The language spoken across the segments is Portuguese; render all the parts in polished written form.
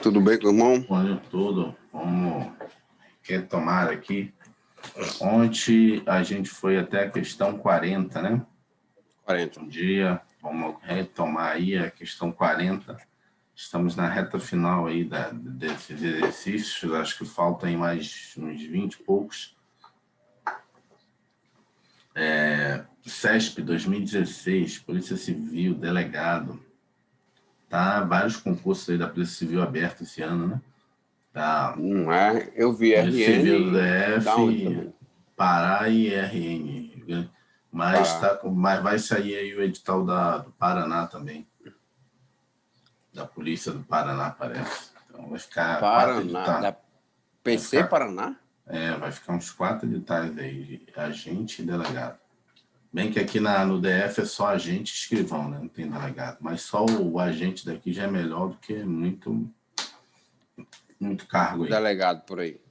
Tudo bem com o irmão? Olha tudo. Vamos retomar aqui. Ontem a gente foi até a questão 40, né? 40. Um dia, vamos retomar aí a questão 40. Estamos na reta final aí desses exercícios. Acho que faltam aí mais uns 20 e poucos. CESP 2016, Polícia Civil, delegado. Tá vários concursos aí da Polícia Civil abertos esse ano, né? Tá. Não é? Eu vi Polícia Civil do RN da onde DF, também? Pará e RN. Mas, mas vai sair aí o edital do Paraná também. Da Polícia do Paraná, parece. Então vai ficar 4 Paraná, editais. da PC Paraná? Vai ficar uns 4 editais aí, de agente e delegado. Bem que aqui no DF é só agente e escrivão, né? Não tem delegado. Mas só o agente daqui já é melhor do que muito cargo aí. Delegado por aí.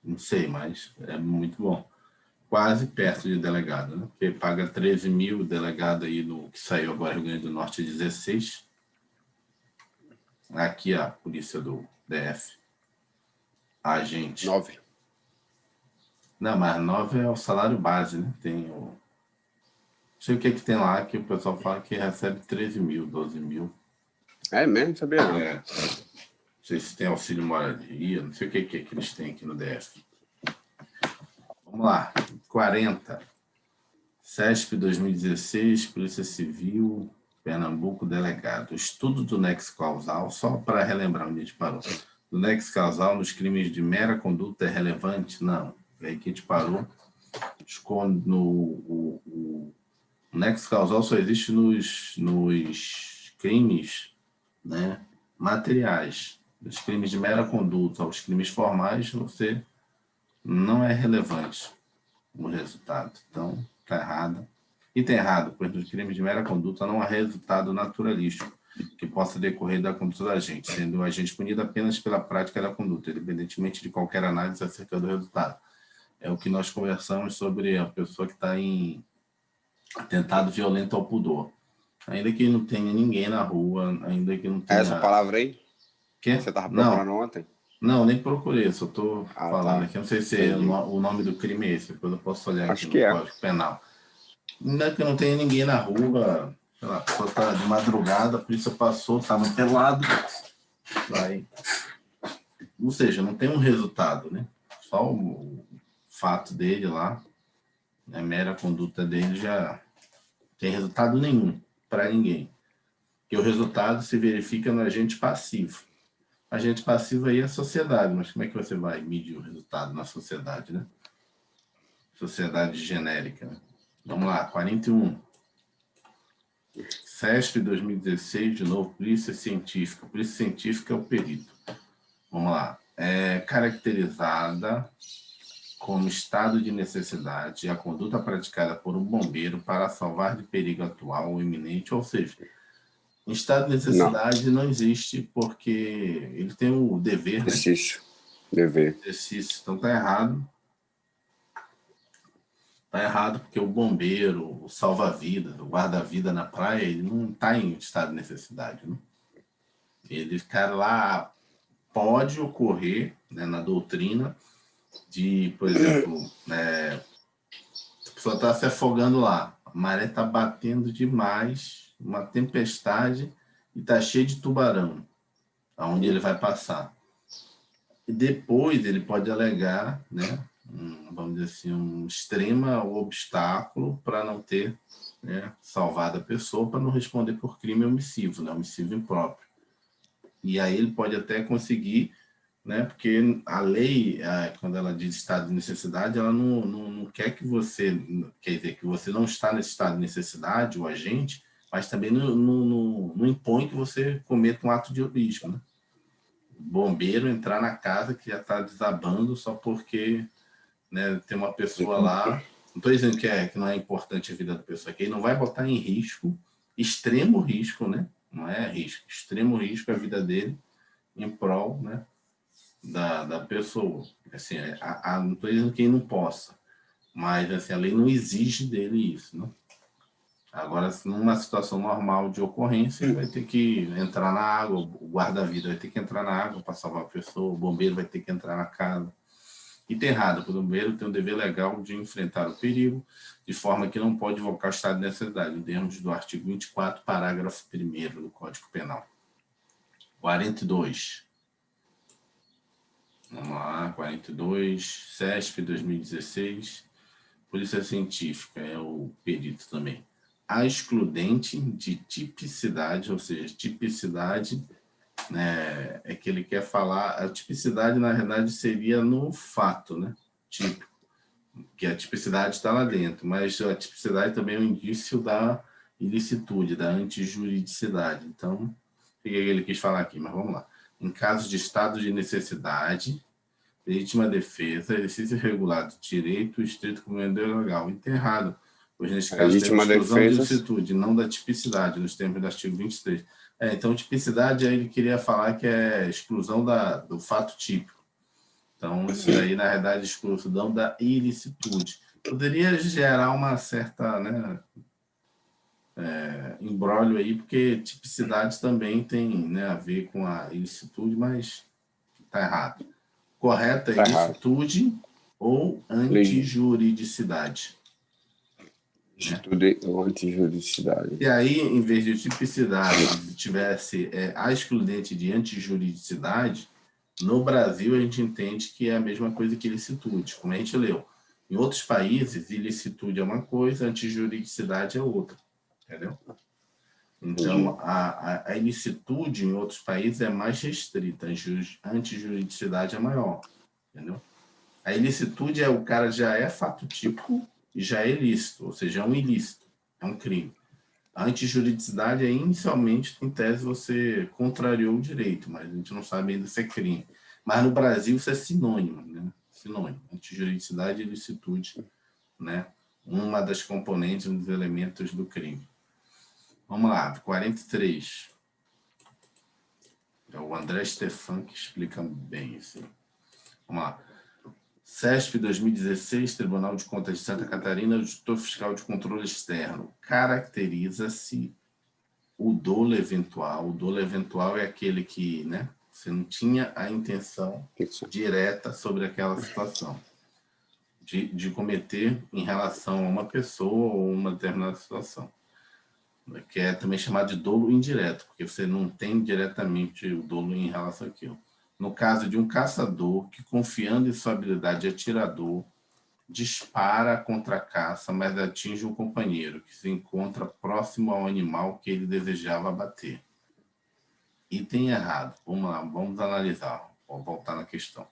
Não sei, mas é muito bom. Quase perto de delegado, né? Porque paga 13 mil, delegado aí no que saiu agora Rio Grande do Norte 16. Aqui a polícia do DF. Agente. 9. Não, mas 9 é o salário base, né? Tem o... Não sei o que tem lá, que o pessoal fala que recebe 13 mil, 12 mil. É mesmo? Sabia não. Não sei se tem auxílio moradia, não sei o que eles têm aqui no DF. Vamos lá. 40. CESP 2016, Polícia Civil, Pernambuco, delegado. Estudo do nexo causal, só para relembrar onde a gente parou. Do nexo causal nos crimes de mera conduta é relevante? Não. É aí que a gente parou. O nexo causal só existe nos crimes, né, materiais. Os crimes de mera conduta, os crimes formais, você não é relevante o resultado. Então, está errado. E está errado, pois nos crimes de mera conduta não há resultado naturalístico que possa decorrer da conduta do agente, sendo o agente punido apenas pela prática da conduta, independentemente de qualquer análise acerca do resultado. É o que nós conversamos sobre a pessoa que está em atentado violento ao pudor. Ainda que não tenha ninguém na rua, ainda que não tenha... Essa palavra aí? Que? Você estava procurando ontem? Não, nem procurei, só estou falando tá. aqui. Não sei se o nome do crime é esse, depois eu posso olhar Acho aqui que no Código Penal. Ainda que não tenha ninguém na rua, sei lá, a pessoa está de madrugada, a polícia passou, estava pelado, vai. Ou seja, não tem um resultado, né? Só o fato dele lá, a mera conduta dele já não tem resultado nenhum para ninguém. Porque o resultado se verifica no agente passivo. Agente passivo aí é a sociedade, mas como é que você vai medir o resultado na sociedade, né? Sociedade genérica, né? Vamos lá, 41. CESP 2016, de novo, Polícia Científica. Polícia Científica é o perito. Vamos lá. É caracterizada como estado de necessidade a conduta praticada por um bombeiro para salvar de perigo atual ou iminente, ou seja, em estado de necessidade não existe porque ele tem o dever, né? Exercício. Dever. Exercício. Então tá errado. Tá errado porque o bombeiro, o salva-vida, o guarda-vida na praia, ele não está em estado de necessidade, né? Ele, cara, lá pode ocorrer, né, na doutrina de, por exemplo, a pessoa está se afogando lá, a maré está batendo demais, uma tempestade e está cheio de tubarão, aonde ele vai passar. E depois ele pode alegar, né, vamos dizer assim, um extremo obstáculo para não ter, né, salvado a pessoa, para não responder por crime omissivo, né, homicídio impróprio. E aí ele pode até conseguir, né, porque a lei, quando ela diz estado de necessidade, ela não quer que você, quer dizer, que você não está nesse estado de necessidade, o agente, mas também não impõe que você cometa um ato de risco, né? Bombeiro entrar na casa que já está desabando só porque, né, tem uma pessoa lá. Não estou dizendo que não é importante a vida da pessoa, que ele não vai botar em risco, extremo risco, né? Não é risco, extremo risco a vida dele em prol, né, da pessoa. Assim, não estou dizendo que ele não possa, mas assim, a lei não exige dele isso, né? Agora, numa situação normal de ocorrência, ele vai ter que entrar na água, o guarda-vida vai ter que entrar na água para salvar a pessoa, o bombeiro vai ter que entrar na casa. E tem errado, o bombeiro tem um dever legal de enfrentar o perigo, de forma que não pode invocar o estado de necessidade, em termos do artigo 24, parágrafo 1º do Código Penal. 42. Vamos lá, 42, CESP 2016, Polícia Científica, é o perito também. A excludente de tipicidade, ou seja, tipicidade, né, é que ele quer falar, a tipicidade na realidade seria no fato, né, típico, que a tipicidade está lá dentro, mas a tipicidade também é um indício da ilicitude, da antijuridicidade. Então, o que ele quis falar aqui, mas vamos lá. Em caso de estado de necessidade, legítima defesa, exercício regular do direito, estrito cumprimento legal. Isso é errado, pois nesse caso temos exclusão de ilicitude, não da tipicidade, nos termos do artigo 23. Então, tipicidade, aí ele queria falar que é exclusão do fato típico. Então, isso daí, na verdade, é exclusão da ilicitude. Poderia gerar uma certa, né, imbróglio aí, porque tipicidade também tem, né, a ver com a ilicitude, mas está errado. Correta é ilicitude ou antijuridicidade. Ilicitude ou antijuridicidade. E aí, em vez de tipicidade, tivesse a excludente de antijuridicidade, no Brasil a gente entende que é a mesma coisa que ilicitude, como a gente leu. Em outros países, ilicitude é uma coisa, antijuridicidade é outra. Entendeu? Então, a ilicitude em outros países é mais restrita, a antijuridicidade é maior. Entendeu? A ilicitude é o cara já é fato típico e já é ilícito, ou seja, é um ilícito, é um crime. A antijuridicidade é inicialmente, em tese, você contrariou o direito, mas a gente não sabe ainda se é crime. Mas no Brasil isso é sinônimo, né? Sinônimo. Antijuridicidade e ilicitude, né? Uma das componentes, um dos elementos do crime. Vamos lá, 43. É o André Stefan que explica bem isso. Vamos lá. CESP 2016, Tribunal de Contas de Santa Catarina, Auditor Fiscal de Controle Externo. Caracteriza-se o dolo eventual. O dolo eventual é aquele que, né, você não tinha a intenção direta sobre aquela situação de cometer em relação a uma pessoa ou uma determinada situação, que é também chamado de dolo indireto, porque você não tem diretamente o dolo em relação àquilo. No caso de um caçador que, confiando em sua habilidade de atirador, dispara contra a caça, mas atinge um companheiro que se encontra próximo ao animal que ele desejava abater. Item errado. Vamos lá, vamos analisar. Vou voltar na questão.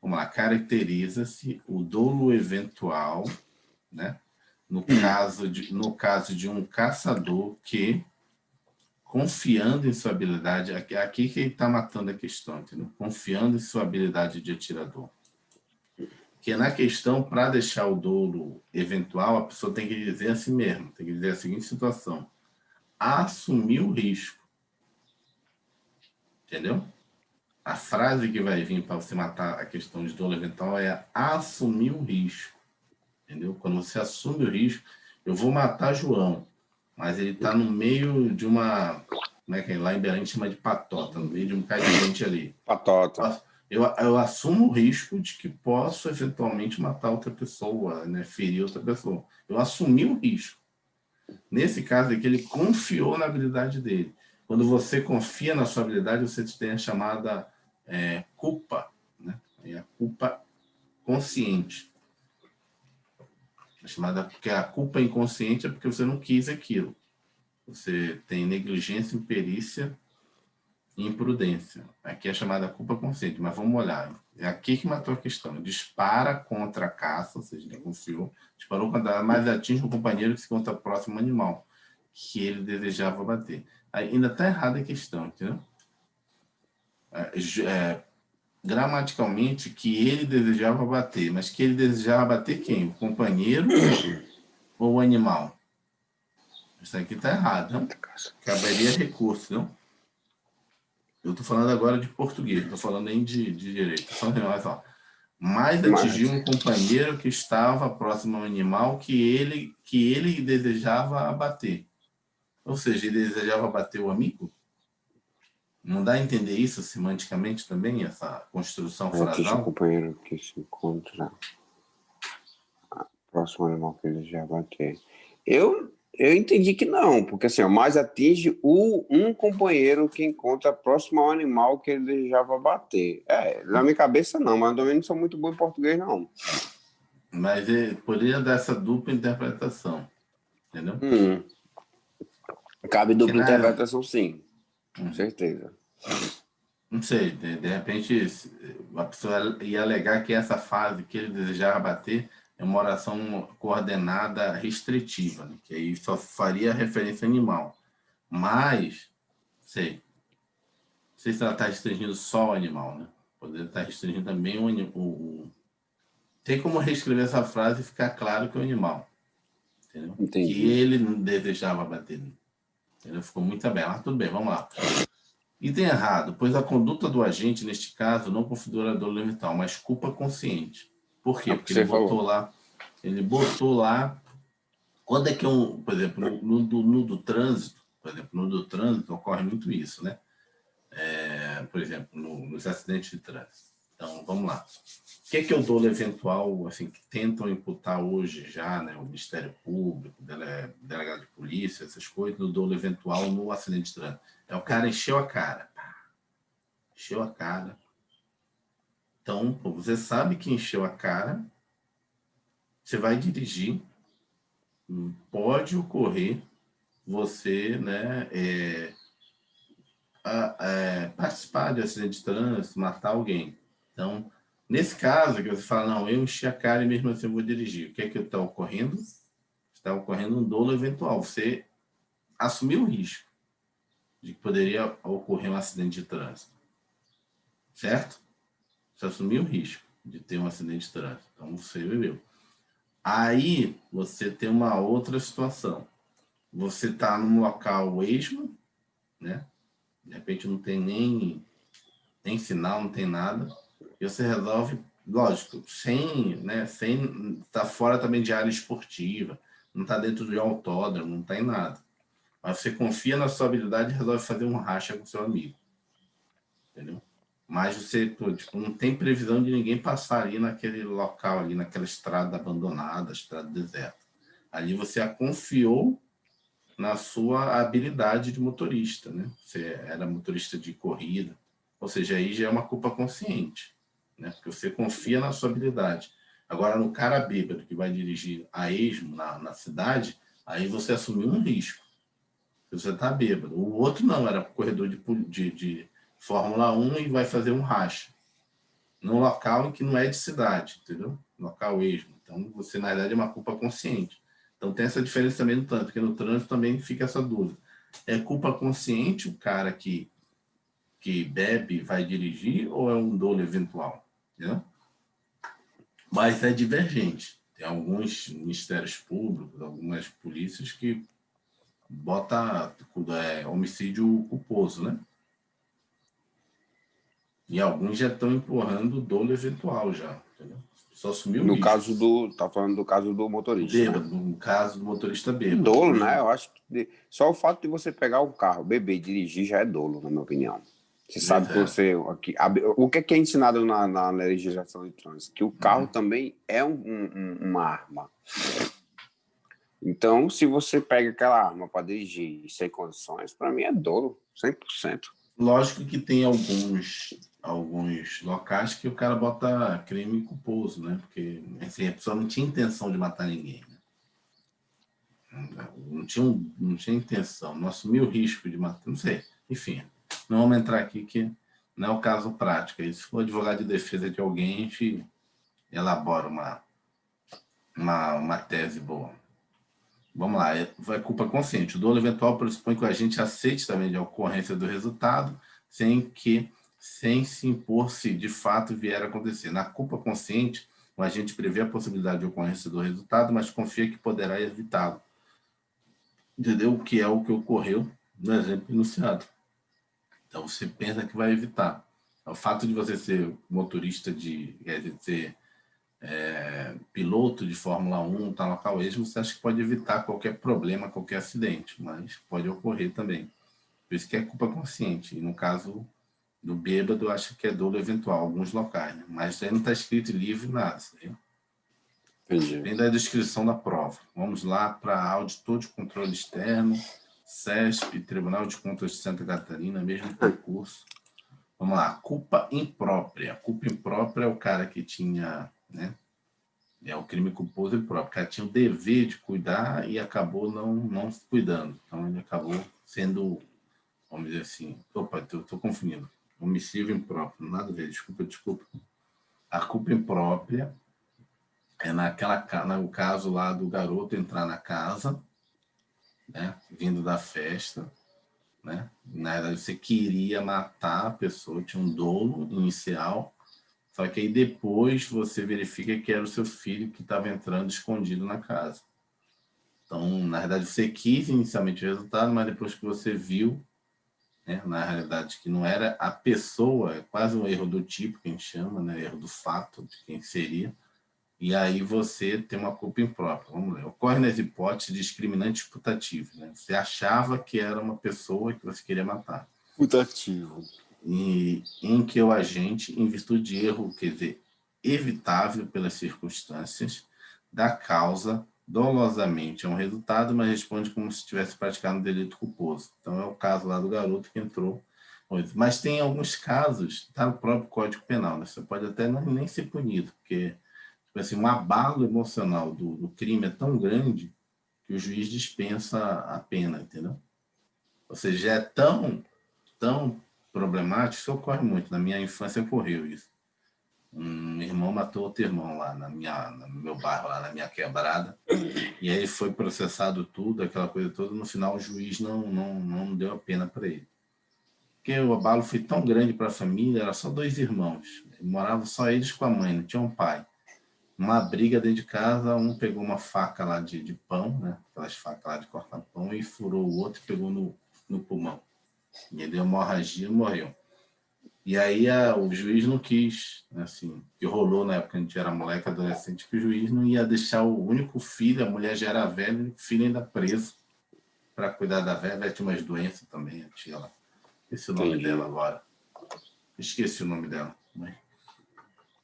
Vamos lá. Caracteriza-se o dolo eventual, né? No caso de um caçador que, confiando em sua habilidade, aqui que ele está matando a questão, entendeu? Confiando em sua habilidade de atirador. Que na questão, para deixar o dolo eventual, a pessoa tem que dizer a si mesma, tem que dizer a seguinte situação: assumir o risco. Entendeu? A frase que vai vir para você matar a questão de dolo eventual é assumir o risco. Entendeu? Quando você assume o risco, eu vou matar João, mas ele está no meio de uma... Como é que é? Lá em Belém chama de patota, no meio de um bocado de gente ali. Patota. Eu assumo o risco de que posso eventualmente matar outra pessoa, né? Ferir outra pessoa. Eu assumi o risco. Nesse caso aqui, ele confiou na habilidade dele. Quando você confia na sua habilidade, você tem a chamada culpa, né? É a culpa consciente. Porque a culpa inconsciente é porque você não quis aquilo. Você tem negligência, imperícia e imprudência. Aqui é chamada culpa consciente, mas vamos olhar. É aqui que matou a questão. Dispara contra a caça, ou seja, ele confiou, disparou contra, mas atinge o companheiro que se encontra próximo ao animal, que ele desejava bater. Ainda está errada a questão, entendeu? Gramaticalmente, que ele desejava bater, mas que ele desejava bater quem? O companheiro ou o animal? Isso aqui está errado, não? Caberia recurso, não? Eu estou falando agora de português, estou falando nem de direito. Só ó. mas atingiu um companheiro que estava próximo ao animal que ele desejava abater. Ou seja, ele desejava abater o amigo? Não dá a entender isso semanticamente também, essa construção Atinge o frasal? companheiro que se encontra próximo ao animal que ele já bater. Eu entendi que não, porque assim, mais atinge um companheiro que encontra próximo ao animal que ele desejava bater. Na minha cabeça não, mas eu também não sou muito bom em português, não. Mas poderia dar essa dupla interpretação, entendeu? Cabe dupla interpretação, sim. Com certeza. Não sei, de repente a pessoa ia alegar que essa fase que ele desejava bater é uma oração coordenada restritiva, né? Que aí só faria referência ao animal. Mas, não sei se ela está restringindo só o animal, né? Poderia estar restringindo também o. Tem como reescrever essa frase e ficar claro que é o animal, entendeu? Entendi. Que ele não desejava bater. Entendeu? Ficou muito aberto. Mas tudo bem, vamos lá. Item errado, pois a conduta do agente, neste caso, não configura dolo mental, mas culpa consciente. Por quê? Porque ele botou lá. Quando é que por exemplo, no do trânsito, por exemplo, no do trânsito ocorre muito isso, né? Por exemplo, nos acidentes de trânsito. Então, vamos lá. O que é o dolo eventual, assim, que tentam imputar hoje já, né? O Ministério Público, delegado de polícia, essas coisas, do dolo eventual no acidente de trânsito. O cara encheu a cara. Encheu a cara. Então, você sabe que encheu a cara, você vai dirigir, pode ocorrer você, né, participar de acidente de trânsito, matar alguém. Então, nesse caso, que você fala, não, eu enchi a cara e mesmo assim eu vou dirigir. O que é que está ocorrendo? Está ocorrendo um dolo eventual. Você assumiu o risco de que poderia ocorrer um acidente de trânsito. Certo? Você assumiu o risco de ter um acidente de trânsito. Então, você bebeu. Aí, você tem uma outra situação. Você está num local esmo, né? De repente não tem nem sinal, não tem nada. E você resolve, lógico, sem estar fora também de área esportiva, não está dentro de um autódromo, não está em nada. Mas você confia na sua habilidade e resolve fazer um racha com seu amigo. Entendeu? Mas você não tem previsão de ninguém passar ali naquele local, ali naquela estrada abandonada, estrada deserta. Ali você a confiou na sua habilidade de motorista, né? Você era motorista de corrida, ou seja, aí já é uma culpa consciente, né? Porque você confia na sua habilidade. Agora, no cara bêbado que vai dirigir a esmo na cidade, aí você assumiu um risco. Você está bêbado. O outro não, era corredor de Fórmula 1 e vai fazer um racha. Num local em que não é de cidade, entendeu? Local esmo. Então, você, na verdade, é uma culpa consciente. Então, tem essa diferença também no trânsito, porque no trânsito também fica essa dúvida. É culpa consciente o cara que bebe e vai dirigir ou é um dolo eventual? Entendeu? Mas é divergente. Tem alguns ministérios públicos, algumas polícias que bota homicídio culposo, né? E alguns já estão empurrando o dolo eventual já, entendeu? Só assumiu o risco. Tá falando do caso do motorista, Bêbado, né? no caso do motorista bêbado. Dolo, né? Eu acho que só o fato de você pegar um carro, beber e dirigir já é dolo, na minha opinião. Você sabe que você... o que é ensinado na legislação de trânsito? Que o carro também é uma arma. Então, se você pega aquela arma para dirigir sem condições, para mim é dolo, 100%. Lógico que tem alguns locais que o cara bota crime culposo, né? Porque assim, a pessoa não tinha intenção de matar ninguém. Né? Não tinha intenção, não assumiu o risco de matar, não sei. Enfim, não vamos entrar aqui que não é o caso prático. Se for advogado de defesa de alguém, a gente elabora uma tese boa. Vamos lá, é culpa consciente. O dolo eventual pressupõe que o agente aceite também a ocorrência do resultado sem se impor se de fato vier a acontecer. Na culpa consciente, o agente prevê a possibilidade de ocorrência do resultado, mas confia que poderá evitá-lo. Entendeu? O que é o que ocorreu no exemplo enunciado. Então, você pensa que vai evitar. O fato de você ser motorista quer dizer, ser piloto de Fórmula 1, tá local esmo, você acha que pode evitar qualquer problema, qualquer acidente, mas pode ocorrer também. Por isso que é culpa consciente. E no caso do bêbado, eu acho que é dolo eventual, alguns locais, né? Mas aí não está escrito em livro nada. Entendi. Vem da descrição da prova. Vamos lá para auditor de controle externo, CESP, Tribunal de Contas de Santa Catarina, mesmo concurso. Vamos lá, culpa imprópria. Culpa imprópria é o cara que tinha, né? É o crime culposo impróprio. O cara tinha o dever de cuidar e acabou não cuidando. Então ele acabou sendo, vamos dizer assim, opa, estou confundindo. Homicídio impróprio, nada a ver, desculpa. A culpa imprópria é no caso lá do garoto entrar na casa, né, vindo da festa, né? Na verdade, você queria matar a pessoa, tinha um dolo inicial, só que aí depois você verifica que era o seu filho que estava entrando escondido na casa. Então, na verdade, você quis inicialmente o resultado, mas depois que você viu, né, na realidade, que não era a pessoa, é quase um erro do tipo, que a gente chama, né, erro do fato, de quem seria, e aí você tem uma culpa imprópria. Vamos ler. Ocorre nas hipóteses discriminantes putativos. Né? Você achava que era uma pessoa que você queria matar. Putativo. E em que o agente, em virtude de erro, quer dizer, evitável pelas circunstâncias, dá causa dolosamente a um resultado, mas responde como se tivesse praticado um delito culposo. Então é o caso lá do garoto que entrou. Mas tem alguns casos, está no próprio Código Penal, né? Você pode até nem ser punido, porque tipo assim, um abalo emocional do crime é tão grande que o juiz dispensa a pena, entendeu? Ou seja, é tão problemático, isso ocorre muito. Na minha infância ocorreu isso. Um irmão matou outro irmão lá no meu bairro, lá na minha quebrada, e aí foi processado tudo, aquela coisa toda. No final, o juiz não deu a pena para ele. Porque o abalo foi tão grande para a família, era só 2 irmãos. Moravam só eles com a mãe, não tinha um pai. Uma briga dentro de casa, um pegou uma faca lá de pão, né? Aquelas facas lá de cortar pão, e furou o outro e pegou no pulmão. E ele deu hemorragia e morreu. E aí o juiz não quis, né, assim, que rolou na época que a gente era moleque, adolescente, que o juiz não ia deixar o único filho, a mulher já era velha, o único filho ainda preso para cuidar da velha. Ela tinha umas doenças também, a tia lá. Esqueci o nome dela agora. Esqueci o nome dela. Mas...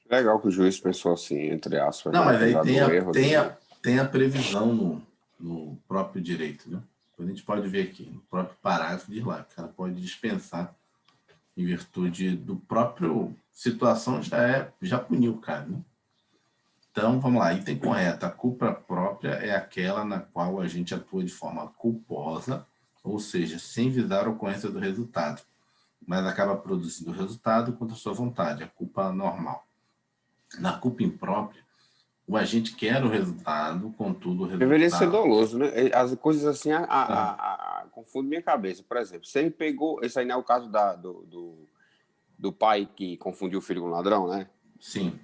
Legal que o juiz pensou assim, entre aspas, Não, né? mas aí Apesar do erro dele. tem a previsão no próprio direito, né? A gente pode ver aqui, no próprio parágrafo diz lá, que o cara pode dispensar em virtude do próprio situação, já puniu o cara, né? Então, vamos lá, item correto. A culpa própria é aquela na qual a gente atua de forma culposa, ou seja, sem visar a ocorrência do resultado, mas acaba produzindo o resultado contra a sua vontade, a culpa normal. Na culpa imprópria, o agente quer o resultado, contudo, o Deveria ser resultado... doloso, né? As coisas assim confundem minha cabeça. Por exemplo, se ele pegou. Esse aí não é o caso do pai que confundiu o filho com ladrão, né? Sim.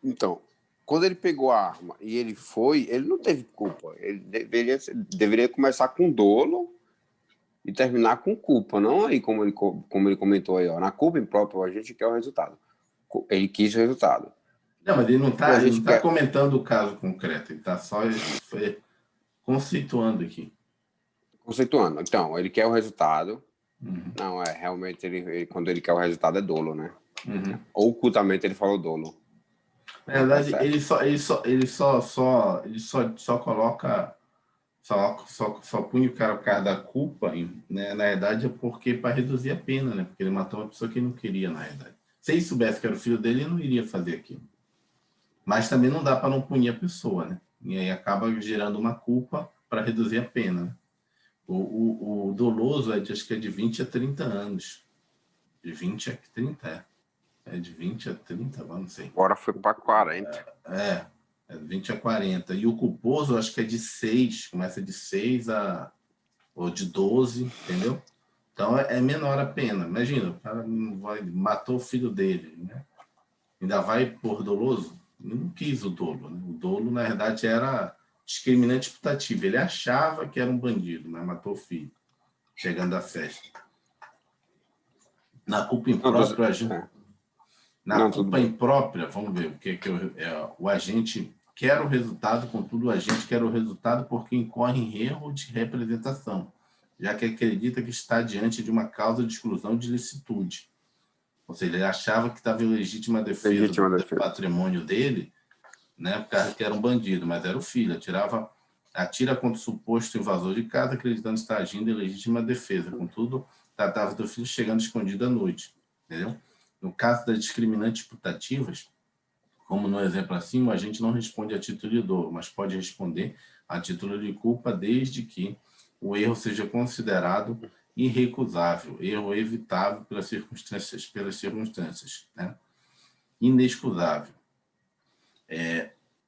Então, quando ele pegou a arma e ele foi, ele não teve culpa. Ele deveria começar com dolo e terminar com culpa, não aí como ele comentou aí, ó. Na culpa imprópria, a gente quer o resultado. Ele quis o resultado. Não, mas ele não A está gente quer. comentando o caso concreto, ele está só conceituando aqui. Conceituando. Então, ele quer o resultado. Uhum. Não, realmente, quando ele quer o resultado é dolo, né? Uhum. Ocultamente ele falou dolo. Na Não, tá verdade, certo. ele só coloca, só punha o cara por causa da culpa, né? Na verdade é porque para reduzir a pena, né? Porque ele matou uma pessoa que ele não queria, na verdade. Se ele soubesse que era o filho dele, ele não iria fazer aquilo. Mas também não dá para não punir a pessoa, né? E aí acaba gerando uma culpa para reduzir a pena, né? O doloso acho que é de 20 a 30 anos. De 20 a 30, é de 20 a 30, não sei. Agora foi para 40. É 20 a 40. E o culposo, acho que é de 6, começa de 6 ou de 12, entendeu? Então é menor a pena. Imagina, o cara matou o filho dele, né? Ainda vai por doloso? Ele não quis o dolo, né? O dolo, na verdade, era discriminante putativo. Ele achava que era um bandido, mas matou o filho, chegando à festa. Na culpa Não, imprópria, na Não, culpa imprópria, vamos ver o que o agente quer o resultado, contudo, o agente quer o resultado porque incorre em erro de representação, já que acredita que está diante de uma causa de exclusão de licitude. Ou seja, ele achava que estava em legítima defesa do patrimônio dele, né, por causa que era um bandido, mas era o filho, atira contra o suposto invasor de casa, acreditando estar agindo em legítima defesa. Contudo, tratava do filho chegando escondido à noite, entendeu? No caso das discriminantes putativas, como no exemplo acima, a gente não responde a título de dolo, mas pode responder a título de culpa desde que o erro seja considerado irrecusável, erro evitável pelas circunstâncias, né? Inexcusável.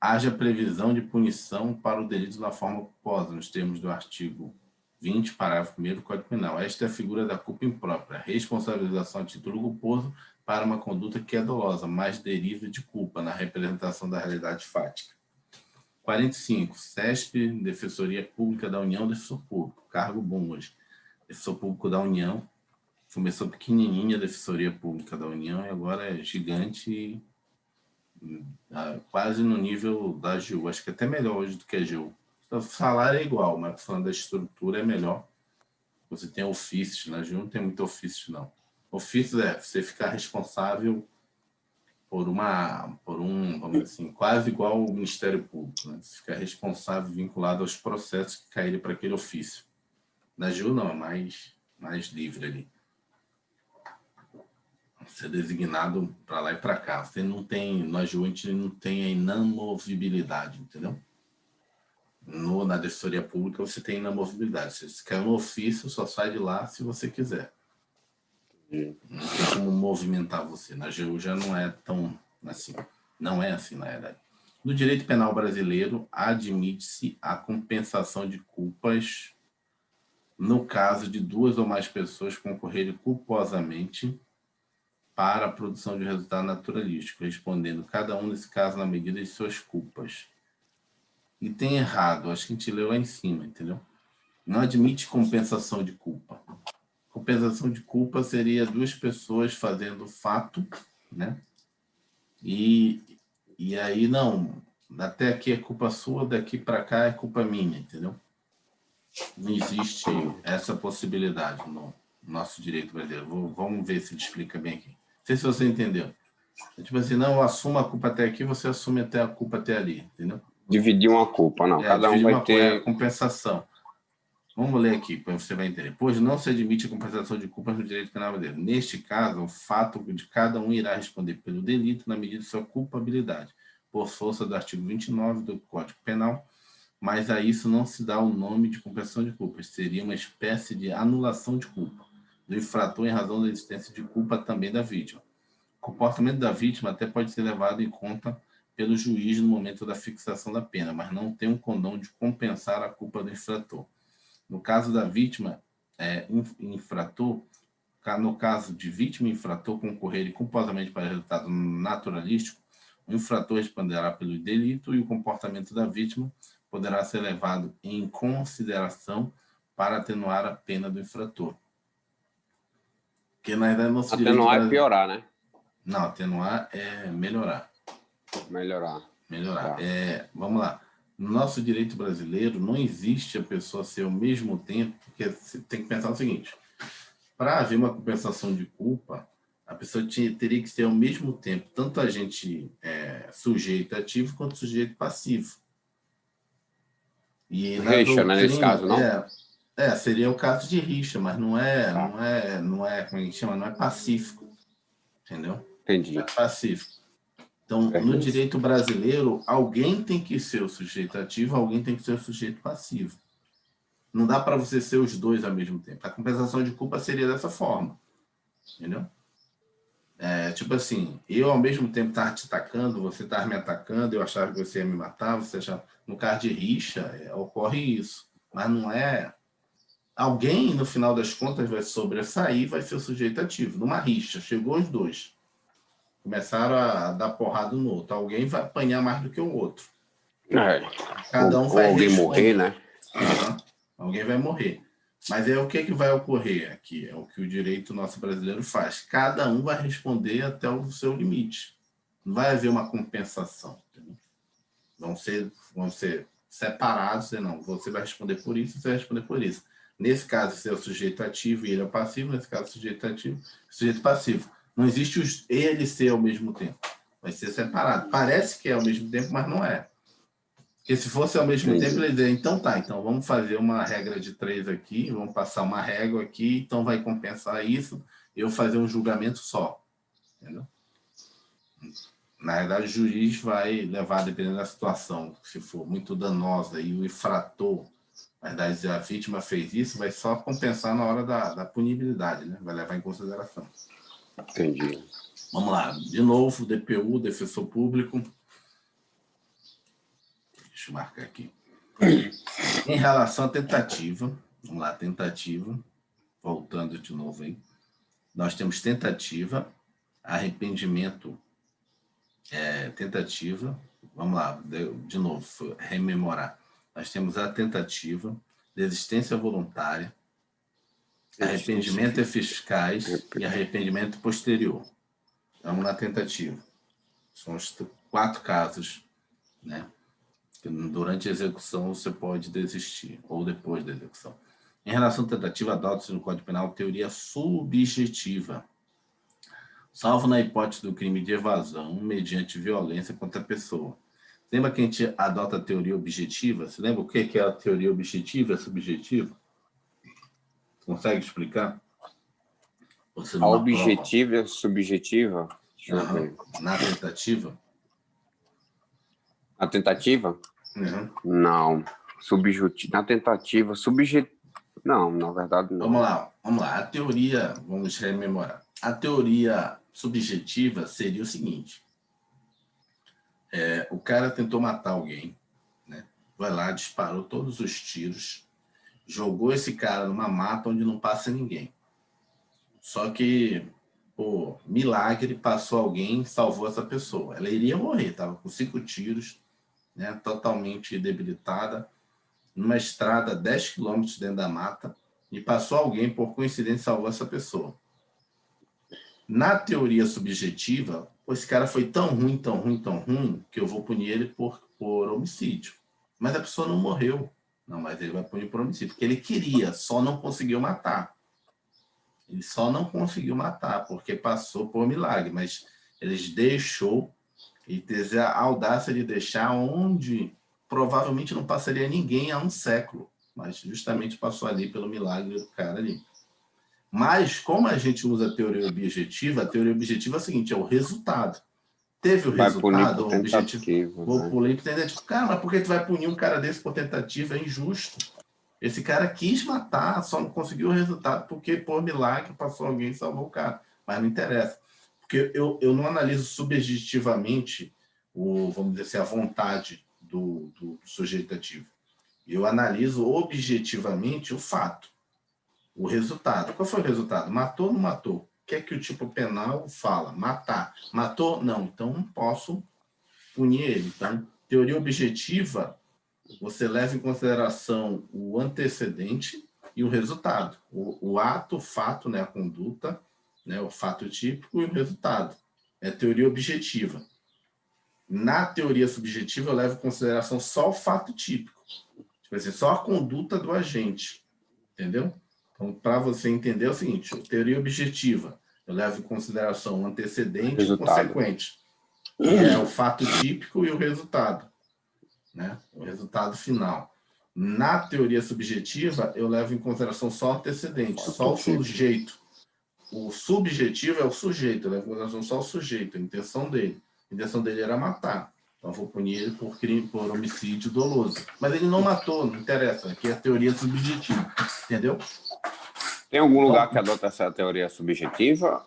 Haja previsão de punição para o delito na forma culposa, nos termos do artigo 20, parágrafo 1º do Código Penal. Esta é a figura da culpa imprópria, responsabilização a título culposo para uma conduta que é dolosa, mas deriva de culpa na representação da realidade fática. 45. CESP, Defensoria Pública da União, defensor público. Cargo bom hoje. Defensor público da União. Começou pequenininha a Defensoria Pública da União e agora é gigante, quase no nível da AGU. Acho que até melhor hoje do que a AGU. O salário é igual, mas falando da estrutura é melhor. Você tem ofícios, na AGU não tem muito ofício, não. Ofício é você ficar responsável por um, vamos dizer assim, quase igual ao Ministério Público, né? Você ficar responsável vinculado aos processos que caírem para aquele ofício. Na AGU não, é mais livre ali. Ser designado para lá e para cá. Você não tem, no AGU a gente não tem a inamovibilidade, entendeu? Na Defensoria Pública você tem inamovibilidade. Se caiu no ofício, só sai de lá se você quiser. Não tem como movimentar você. Na AGU já não é tão assim. Não é assim, na verdade. No direito penal brasileiro, admite-se a compensação de culpas no caso de duas ou mais pessoas concorrerem culposamente para a produção de resultado naturalístico, respondendo cada um nesse caso na medida de suas culpas. E tem errado, acho que a gente leu lá em cima, entendeu? Não admite compensação de culpa. Compensação de culpa seria duas pessoas fazendo fato, né? E aí, não, até aqui é culpa sua, daqui para cá é culpa minha, entendeu? Não existe essa possibilidade no nosso direito brasileiro. Vamos ver se ele explica bem aqui. Não sei se você entendeu. É tipo assim, não, eu assumo a culpa até aqui, você assume até a culpa até ali, entendeu? Dividir uma culpa, não. Cada um vai ter... compensação. Vamos ler aqui, para você vai entender. Pois não se admite a compensação de culpas no direito penal brasileiro. Neste caso, o fato de cada um irá responder pelo delito na medida de sua culpabilidade, por força do artigo 29 do Código Penal, mas a isso não se dá o nome de compensação de culpas. Seria uma espécie de anulação de culpa do infrator em razão da existência de culpa também da vítima. O comportamento da vítima até pode ser levado em conta pelo juiz no momento da fixação da pena, mas não tem um condão de compensar a culpa do infrator. No caso da vítima infrator, no caso de vítima e infrator concorrerem culposamente para resultado naturalístico, o infrator responderá pelo delito e o comportamento da vítima poderá ser levado em consideração para atenuar a pena do infrator. Porque, na verdade, nosso atenuar é piorar, né? Não, atenuar é melhorar. Melhorar. Tá. Vamos lá. No nosso direito brasileiro, não existe a pessoa ser ao mesmo tempo, porque você tem que pensar o seguinte, para haver uma compensação de culpa, a pessoa teria que ser ao mesmo tempo tanto agente sujeito ativo quanto sujeito passivo. E rixa, né, nesse caso, não? Seria o caso de rixa, mas não é, como a gente chama, não é pacífico, entendeu? Entendi. Não é pacífico. Então, no direito brasileiro, alguém tem que ser o sujeito ativo, alguém tem que ser o sujeito passivo. Não dá para você ser os dois ao mesmo tempo. A compensação de culpa seria dessa forma, entendeu? Tipo assim, eu ao mesmo tempo estava te atacando, você estava me atacando, eu achava que você ia me matar, você achava... No caso de rixa, ocorre isso. Mas não é... Alguém, no final das contas, vai sobressair, vai ser o sujeito ativo. Numa rixa, chegou os dois. Começaram a dar porrada no outro. Alguém vai apanhar mais do que o outro. Cada um vai alguém responder. morrer, né? Alguém vai morrer. Mas é o que vai ocorrer aqui? É o que o direito nosso brasileiro faz. Cada um vai responder até o seu limite. Não vai haver uma compensação. Entendeu? Vão ser separados. Não, você vai responder por isso, você vai responder por isso. Nesse caso, você é o sujeito ativo e ele é o passivo. Nesse caso, o sujeito ativo e o sujeito passivo. Não existe ele ser ao mesmo tempo. Vai ser separado. Parece que é ao mesmo tempo, mas não é. Porque se fosse ao mesmo tempo, ele dizer, então tá, então vamos fazer uma regra de 3 aqui, vamos passar uma régua aqui, então vai compensar isso, eu fazer um julgamento só. Entendeu? Na verdade, o juiz vai levar, dependendo da situação, se for muito danosa e o infrator, na verdade, a vítima fez isso, vai só compensar na hora da punibilidade, né? Vai levar em consideração. Entendi. Vamos lá, de novo, DPU, defensor público. Deixa eu marcar aqui. Em relação à tentativa, vamos lá, tentativa, voltando de novo aí, nós temos tentativa, arrependimento, tentativa, vamos lá, de novo, rememorar. Nós temos a tentativa, desistência voluntária, arrependimento eficaz e arrependimento posterior. Vamos na tentativa. São os 4 casos, né? Durante a execução você pode desistir, ou depois da execução. Em relação à tentativa, adota-se no Código Penal teoria subjetiva, salvo na hipótese do crime de evasão mediante violência contra a pessoa. Lembra que a gente adota a teoria objetiva? Você lembra o que é a teoria objetiva e a subjetiva? Consegue explicar? A objetiva e a subjetiva? Deixa eu ver. Na tentativa? Na tentativa? Uhum. Não. Na tentativa, não, na verdade não. Vamos lá. A teoria, vamos rememorar. A teoria subjetiva seria o seguinte. O cara tentou matar alguém, né? Vai lá, disparou todos os tiros, jogou esse cara numa mata onde não passa ninguém. Só que, por milagre, passou alguém e salvou essa pessoa. Ela iria morrer, estava com 5 tiros, né, totalmente debilitada, numa estrada 10 quilômetros dentro da mata, e passou alguém, por coincidência, salvou essa pessoa. Na teoria subjetiva, esse cara foi tão ruim, que eu vou punir ele por homicídio. Mas a pessoa não morreu. Não, mas ele vai punir por homicídio, porque ele queria, só não conseguiu matar. Ele só não conseguiu matar, porque passou por milagre, mas eles deixou, e teve a audácia de deixar onde provavelmente não passaria ninguém há um século, mas justamente passou ali pelo milagre do cara ali. Mas, como a gente usa a teoria objetiva é o seguinte, é o resultado. Teve o resultado, o objetivo. Vou punir por tentativa. Cara, mas por que tu vai punir um cara desse por tentativa? É injusto. Esse cara quis matar, só não conseguiu o resultado porque, por milagre, passou alguém e salvou o cara. Mas não interessa. Porque eu não analiso subjetivamente, vamos dizer assim, a vontade do sujeito ativo. Eu analiso objetivamente o fato, o resultado. Qual foi o resultado? Matou ou não matou? O que é que o tipo penal fala? Matar. Matou? Não. Então, não posso punir ele. Então, teoria objetiva, você leva em consideração o antecedente e o resultado. O ato, o fato, né, a conduta, né, o fato típico e o resultado. É teoria objetiva. Na teoria subjetiva, eu levo em consideração só o fato típico. Tipo assim, só a conduta do agente. Entendeu? Então, para você entender é o seguinte, teoria objetiva, eu levo em consideração o antecedente e o consequente. Que é o fato típico e o resultado. Né? O resultado final. Na teoria subjetiva, eu levo em consideração só o antecedente, só o sujeito. O subjetivo é o sujeito, eu levo em consideração só o sujeito, a intenção dele. A intenção dele era matar. Então, eu vou punir ele por crime, por homicídio doloso. Mas ele não matou, não interessa. Aqui é a teoria subjetiva. Entendeu? Tem algum lugar que adota essa teoria subjetiva?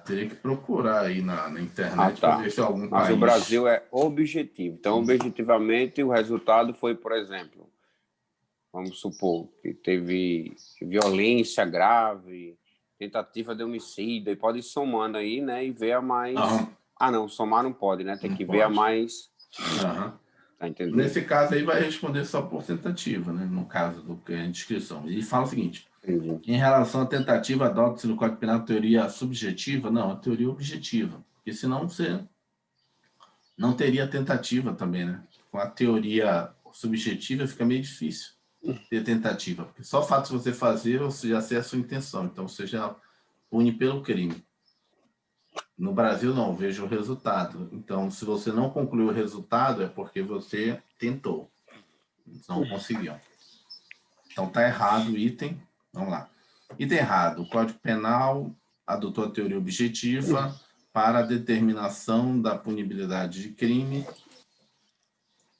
Teria que procurar aí na internet para ver se algum país... Mas o Brasil é objetivo. Então, objetivamente, o resultado foi, por exemplo, vamos supor que teve violência grave, tentativa de homicídio, e pode ir somando aí, né, e ver a mais... Ah, não, somar não pode, né? Tem que ver a mais... Tá entendendo? Nesse caso aí vai responder só por tentativa, né? No caso do que é a descrição. Ele fala o seguinte: Entendi. em relação à tentativa, adota-se no Código Penal a teoria subjetiva? Não, a teoria objetiva. Porque senão você não teria tentativa também, né? Com a teoria subjetiva fica meio difícil ter tentativa. Porque só o fato de você fazer, você já sei a sua intenção. Então você já pune pelo crime. No Brasil, não, vejo o resultado. Então, se você não concluiu o resultado, é porque você tentou. Não conseguiu. Então, está errado o item. Vamos lá. Item errado. O Código Penal adotou a teoria objetiva para a determinação da punibilidade de crime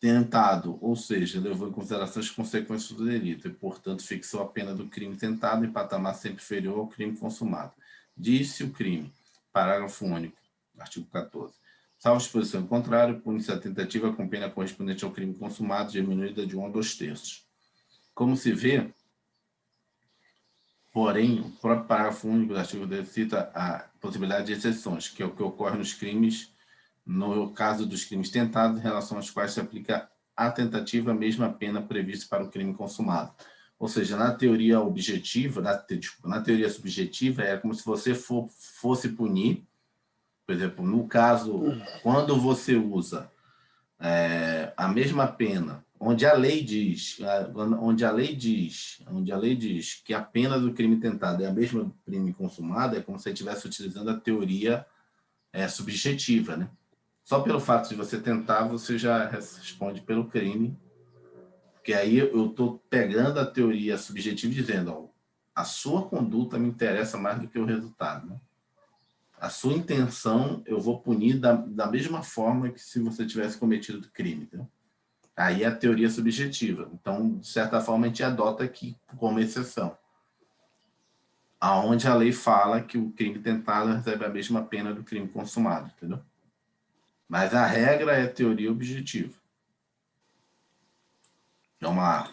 tentado, ou seja, levou em consideração as consequências do delito e, portanto, fixou a pena do crime tentado em patamar sempre inferior ao crime consumado. Disse o crime. Parágrafo único, artigo 14. Salvo exposição contrária, pune-se a tentativa com pena correspondente ao crime consumado, diminuída de 1 a 2/3. Como se vê, porém, o próprio parágrafo único do artigo 10 cita a possibilidade de exceções, que é o que ocorre nos crimes, no caso dos crimes tentados, em relação aos quais se aplica a tentativa a mesma pena prevista para o crime consumado. Ou seja, na teoria objetiva, na teoria subjetiva, é como se você fosse punir, por exemplo, no caso, quando você usa a mesma pena, onde a lei diz que a pena do crime tentado é a mesma do crime consumado, é como se você estivesse utilizando a teoria subjetiva, né? Só pelo fato de você tentar, você já responde pelo crime, porque aí eu estou pegando a teoria subjetiva e dizendo, ó, a sua conduta me interessa mais do que o resultado, né? A sua intenção eu vou punir da mesma forma que se você tivesse cometido o crime, entendeu? Aí é a teoria subjetiva. Então, de certa forma, a gente adota aqui como exceção, aonde a lei fala que o crime tentado recebe a mesma pena do crime consumado, entendeu? Mas a regra é teoria objetiva. Vamos lá.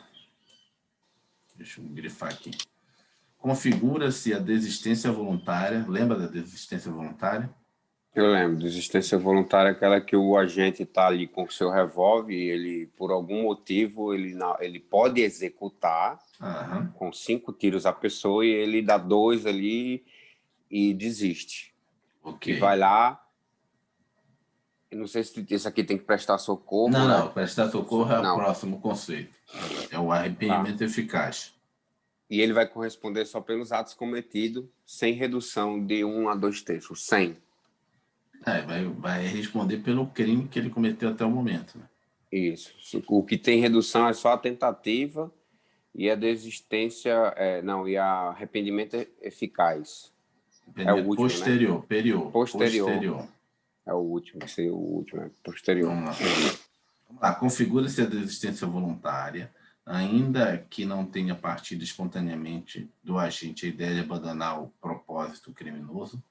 Deixa eu grifar aqui. Configura-se a desistência voluntária. Lembra da desistência voluntária? Eu lembro, desistência voluntária é aquela que o agente está ali com o seu revólver e ele, por algum motivo, ele pode executar com 5 tiros a pessoa e ele dá 2 ali e desiste. Ok. E vai lá. Eu não sei se isso aqui tem que prestar socorro. Não, prestar socorro é o Não. próximo conceito. É o arrependimento eficaz. E ele vai corresponder só pelos atos cometidos, sem redução de 1 a 2/3, 100. Vai responder pelo crime que ele cometeu até o momento, né? Isso. O que tem redução é só a tentativa e a desistência, e a arrependimento eficaz. É o último, posterior, né? Posterior. É o último, seria o último, é posterior. Vamos lá. Configura-se a desistência voluntária, ainda que não tenha partido espontaneamente do agente a ideia de abandonar o propósito criminoso,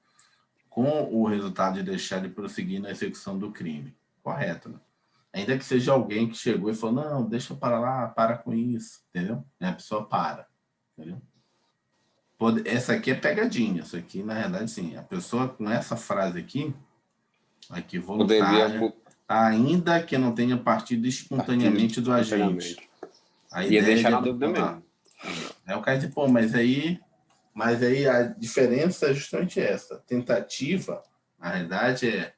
com o resultado de deixar de prosseguir na execução do crime. Correto, né? Ainda que seja alguém que chegou e falou, não, deixa eu parar lá, para com isso, entendeu? E a pessoa para, entendeu? Essa aqui é pegadinha, isso aqui, na verdade, sim. A pessoa com essa frase aqui voluntária, ainda que não tenha partido espontaneamente do agente. Ia deixar na dúvida mesmo. Aí o cara diz, pô, mas aí a diferença é justamente essa. Tentativa, na realidade, é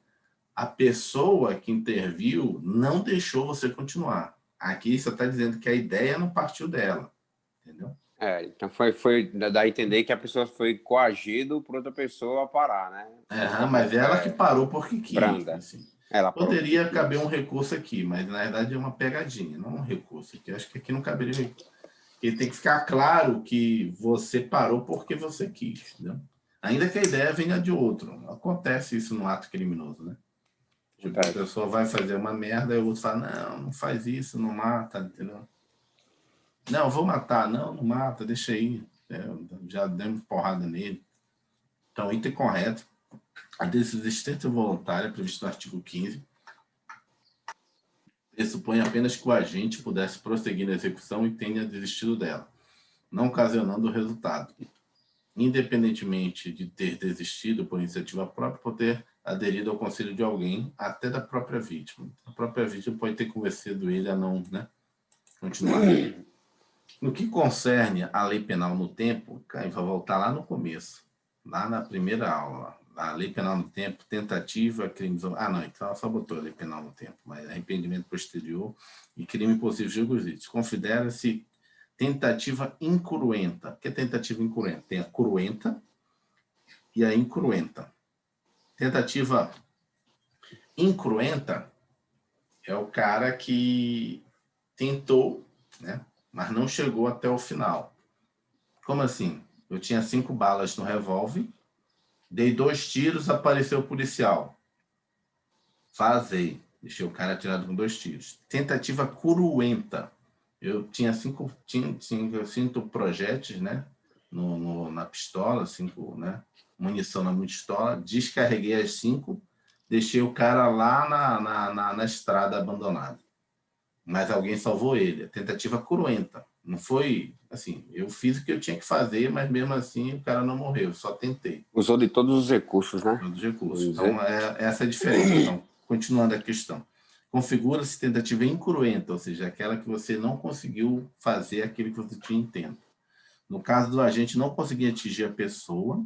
a pessoa que interviu não deixou você continuar. Aqui você está dizendo que a ideia não partiu dela, entendeu? Então foi dar a entender que a pessoa foi coagida por outra pessoa a parar, né? Mas ela que parou porque quis. Branda. Assim. Ela poderia caber um recurso aqui, mas na verdade é uma pegadinha, não um recurso. Aqui. Eu acho que aqui não caberia recurso. Porque tem que ficar claro que você parou porque você quis, entendeu? Ainda que a ideia venha de outro. Acontece isso no ato criminoso, né? Tipo, a pessoa vai fazer uma merda e o outro fala, não faz isso, não mata, entendeu? Não, vou matar. Não mata, deixa aí. Já demos porrada nele. Então, item correto. A desistência voluntária, prevista no artigo 15, pressupõe apenas que o agente pudesse prosseguir na execução e tenha desistido dela, não ocasionando o resultado. Independentemente de ter desistido por iniciativa própria, por ter aderido ao conselho de alguém, até da própria vítima. A própria vítima pode ter convencido ele a não, né, continuar. No que concerne a lei penal no tempo, vai voltar lá no começo, lá na primeira aula. A lei penal no tempo, tentativa, crimes... não, então só botou a lei penal no tempo, mas arrependimento posterior e crime possível de julgo. Considera-se tentativa incruenta. O que é tentativa incruenta? Tem a cruenta e a incruenta. Tentativa incruenta é o cara que tentou, né, mas não chegou até o final. Como assim? Eu tinha 5 balas no revólver, dei 2 tiros, apareceu o policial. Vazei. Deixei o cara atirado com 2 tiros. Tentativa cruenta. Eu tinha 5 projéteis, né, na pistola, 5, né, munição na pistola, descarreguei as 5, deixei o cara lá na estrada abandonado. Mas alguém salvou ele. A tentativa cruenta. Não foi assim, eu fiz o que eu tinha que fazer, mas mesmo assim o cara não morreu, só tentei. Usou de todos os recursos, né? Todos os recursos. Então, essa é a diferença. Então, continuando a questão. Configura-se tentativa incruenta, ou seja, aquela que você não conseguiu fazer aquilo que você tinha intento. No caso do agente não conseguir atingir a pessoa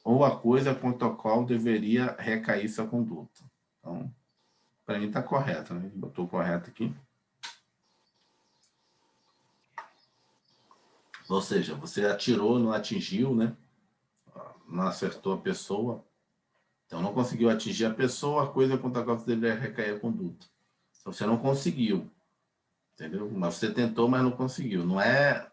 ou a coisa contra a qual deveria recair sua conduta. Então, para mim está correto, né? Botou correto aqui. Ou seja, você atirou, não atingiu, né? Não acertou a pessoa. Então, não conseguiu atingir a pessoa, a coisa contra a qual você deveria recair a conduta. Então, você não conseguiu. Entendeu? Mas você tentou, mas não conseguiu. Não é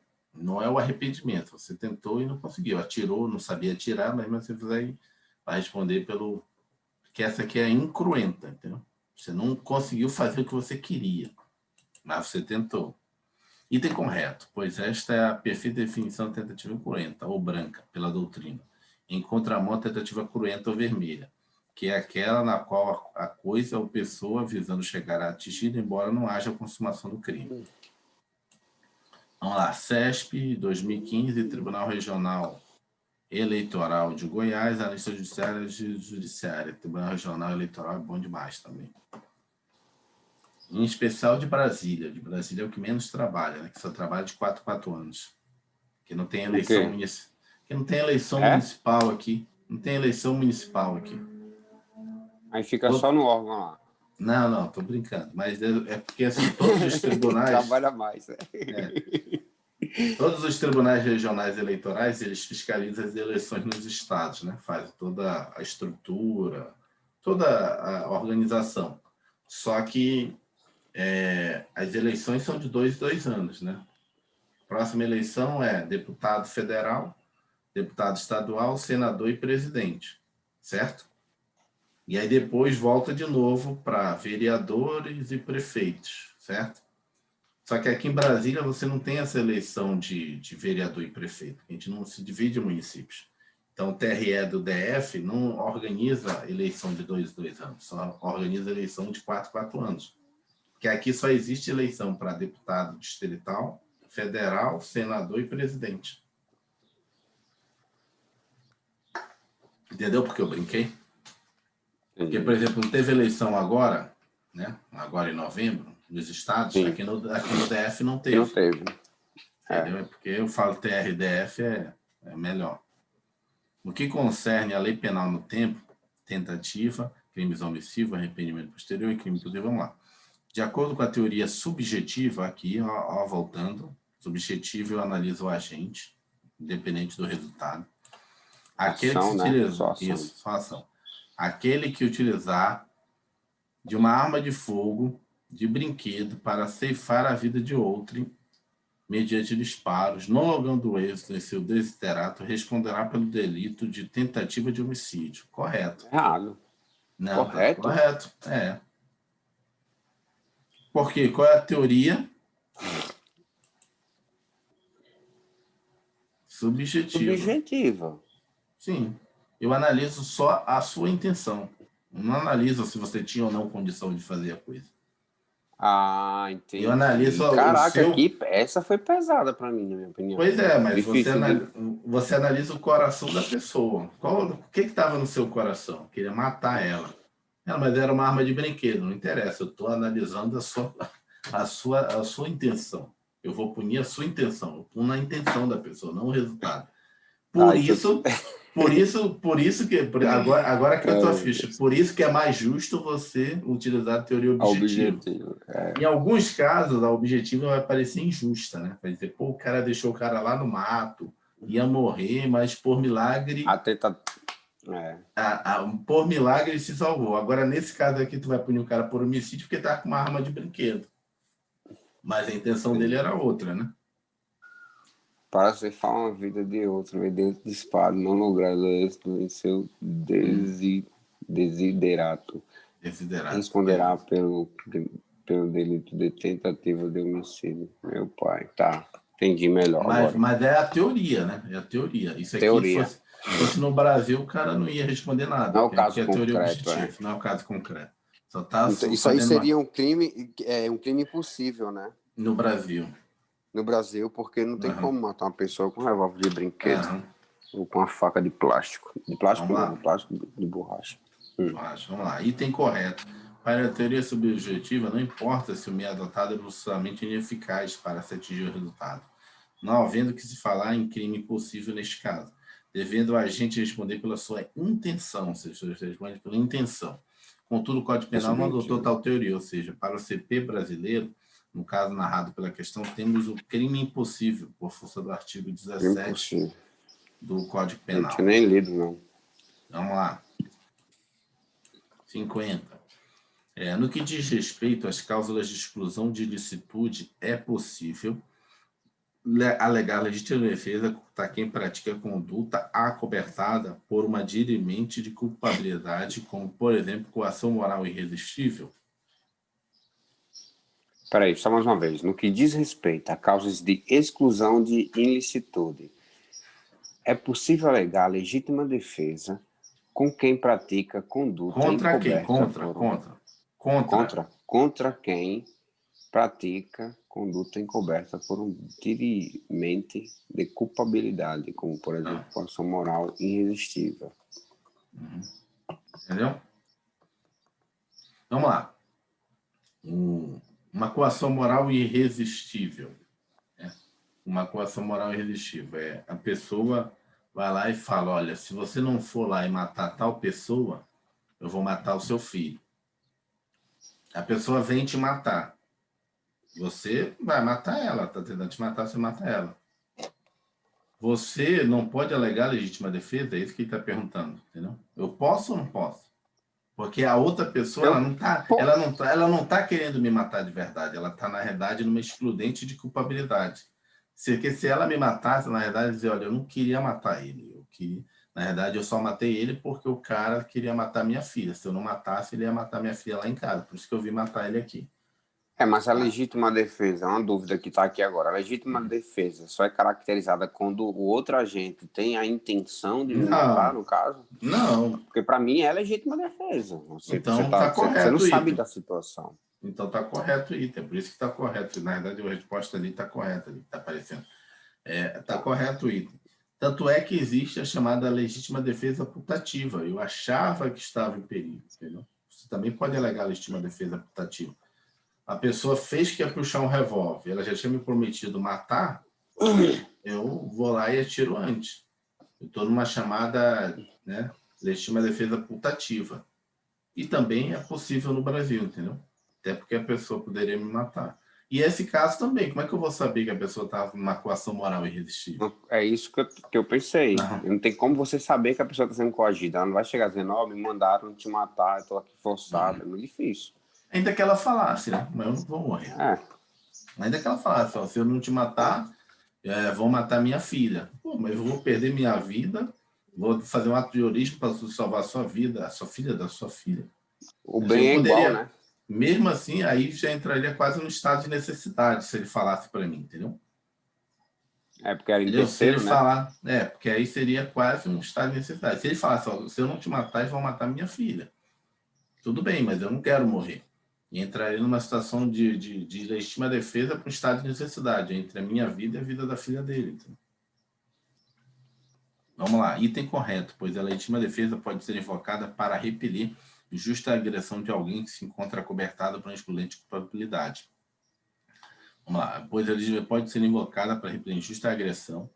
o arrependimento. Você tentou e não conseguiu. Atirou, não sabia atirar, mas você vai responder pelo... Porque essa aqui é incruenta, entendeu? Você não conseguiu fazer o que você queria, mas você tentou. Item correto, pois esta é a perfeita definição de tentativa cruenta, ou branca, pela doutrina. Em contramão, a tentativa cruenta ou vermelha, que é aquela na qual a coisa ou pessoa visando chegar a atingir, embora não haja consumação do crime. Vamos lá, CESP, 2015, Tribunal Regional Eleitoral de Goiás, Analista Judiciária, Tribunal Regional Eleitoral é bom demais também. Em especial de Brasília. De Brasília é o que menos trabalha, né? Que só trabalha de 4 em 4 anos. Que não tem eleição municipal. Que não tem eleição municipal aqui. Não tem eleição municipal aqui. Aí fica só no órgão lá. Não, tô brincando. Mas é porque assim, todos os tribunais... Trabalha mais, né? Todos os tribunais regionais eleitorais, eles fiscalizam as eleições nos estados, né? Fazem toda a estrutura, toda a organização. Só que as eleições são de 2 em 2 anos, né? Próxima eleição é deputado federal, deputado estadual, senador e presidente, certo? E aí depois volta de novo para vereadores e prefeitos, certo? Só que aqui em Brasília você não tem essa eleição de vereador e prefeito, a gente não se divide em municípios. Então o TRE do DF não organiza eleição de 2 em 2 anos, só organiza eleição de 4 em 4 anos. Porque aqui só existe eleição para deputado distrital, federal, senador e presidente. Entendeu porque eu brinquei? Porque, por exemplo, não teve eleição agora, né? Agora em novembro, nos estados, aqui no DF não teve. Não teve. Entendeu? Porque eu falo TRDF é melhor. No que concerne a lei penal no tempo, tentativa, crimes homicídios, arrependimento posterior e crime possível, vamos lá. De acordo com a teoria subjetiva, aqui, voltando, subjetivo eu analiso o agente, independente do resultado. Aquele que se utilizar, só ação. Aquele que utilizar de uma arma de fogo, de brinquedo, para ceifar a vida de outrem, mediante disparos, não logrando êxito em seu desiderato, responderá pelo delito de tentativa de homicídio. Correto. Errado. Não, correto? Tá correto, Por quê? Qual é a teoria? Subjetiva. Sim. Eu analiso só a sua intenção. Não analiso se você tinha ou não condição de fazer a coisa. Ah, Eu entendi. analiso o Caraca, seu... essa foi pesada para mim, na minha opinião. Pois é, mas Difícil de... você analisa o coração da pessoa. O que estava no seu coração? Queria matar ela. Mas era uma arma de brinquedo, não interessa. Eu estou analisando a sua intenção. Eu vou punir a sua intenção. Eu puno a intenção da pessoa, não o resultado. Ah, Por isso, agora que eu tô a ficha, por isso que é mais justo você utilizar a teoria objetiva. objetivo. Em alguns casos, a objetiva vai parecer injusta, né? Vai dizer, pô, o cara deixou o cara lá no mato, ia morrer, mas por milagre, Até tá... É. por milagre ele se salvou. Agora, nesse caso aqui, tu vai punir o cara por homicídio porque tá com uma arma de brinquedo. Mas a intenção dele era outra, né? Para ceifar uma vida de outro, mediante disparo, não logrado êxito em seu desiderato. Responderá pelo delito de tentativa de homicídio. Meu pai, tá. Entendi melhor agora. Mas é a teoria, né? É a teoria. Isso aqui Teoria. fosse no Brasil, o cara não ia responder nada. Não é o caso é teoria concreto, objetiva, não é o caso concreto. Só tá Então, isso aí seria um crime possível, né? no Brasil. No Brasil, porque não tem como matar uma pessoa com um revólver de brinquedo ou com uma faca de plástico. De plástico não, de plástico de borracha. Vamos lá. Item correto. Para a teoria subjetiva, não importa se o meio adotado é absolutamente ineficaz para se atingir o resultado, não havendo que se falar em crime possível neste caso, devendo o agente responder pela sua intenção, ou seja, responde pela intenção. Contudo, o Código Penal não adotou tal teoria, ou seja, para o CP brasileiro, no caso narrado pela questão, temos o crime impossível, por força do artigo 17 do Código Penal. Não tinha nem lido, não. Vamos lá. 50. No que diz respeito às cláusulas de exclusão de ilicitude, é possível alegar legítima defesa contra quem pratica conduta acobertada por uma dirimente de culpabilidade, como, por exemplo, coação moral irresistível. Peraí, só mais uma vez. No que diz respeito a causas de exclusão de ilicitude, é possível alegar legítima defesa com quem pratica conduta Contra quem? encoberta contra quem pratica conduta encoberta por um dirimente de culpabilidade, como, por exemplo, coação moral irresistível. Entendeu? Vamos lá. Uma coação moral irresistível. Uma coação moral irresistível. A pessoa vai lá e fala, olha, se você não for lá e matar tal pessoa, eu vou matar o seu filho. A pessoa vem te matar. Você vai matar ela, está tentando te matar, você mata ela. Você não pode alegar legítima defesa? É isso que ele está perguntando, entendeu? Eu posso ou não posso? Porque a outra pessoa, ela não tá querendo me matar de verdade, ela está, na realidade, numa excludente de culpabilidade. Porque se ela me matasse, na verdade, dizer, olha, eu não queria matar ele. Na verdade, eu só matei ele porque o cara queria matar minha filha. Se eu não matasse, ele ia matar minha filha lá em casa. Por isso que eu vim matar ele aqui. Mas a legítima defesa, é uma dúvida que está aqui agora. A legítima defesa só é caracterizada quando o outro agente tem a intenção de me matar, no caso? Não. Porque para mim é legítima defesa. Então tá correto. Você não sabe da situação. Então tá correto o item, por isso que tá correto. Na verdade, a resposta ali tá correta, ali tá aparecendo. Tá correto o item. Tanto é que existe a chamada legítima defesa putativa. Eu achava que estava em perigo, entendeu? Você também pode alegar a legítima defesa putativa. A pessoa fez que ia puxar um revólver, ela já tinha me prometido matar, eu vou lá e atiro antes. Eu estou numa chamada, né, legítima defesa putativa. E também é possível no Brasil, entendeu? Até porque a pessoa poderia me matar. E esse caso também, como é que eu vou saber que a pessoa estava numa coação moral irresistível? É isso que eu pensei. Não tem como você saber que a pessoa está sendo coagida. Ela não vai chegar dizendo, me mandaram te matar, eu estou aqui forçado. É muito difícil. Ainda que ela falasse, né? Mas eu não vou morrer. Ainda que ela falasse, se eu não te matar, vão matar minha filha. Pô, mas eu vou perder minha vida, vou fazer um ato de heroísmo para salvar a sua vida, a sua filha da sua filha. O bem é igual, né? Mesmo assim, aí já entraria quase no estado de necessidade, se ele falasse para mim, entendeu? Porque era em terceiro, né? Porque aí seria quase um estado de necessidade. Se ele falasse, se eu não te matar, eles vão matar minha filha. Tudo bem, mas eu não quero morrer. E entraria numa situação de legítima defesa para um estado de necessidade, entre a minha vida e a vida da filha dele. Entendeu? Vamos lá, item correto, pois a legítima defesa pode ser invocada para repelir justa agressão de alguém que se encontra acobertado por uma excludente culpabilidade. Vamos lá, pois a legítima pode ser invocada para repelir justa agressão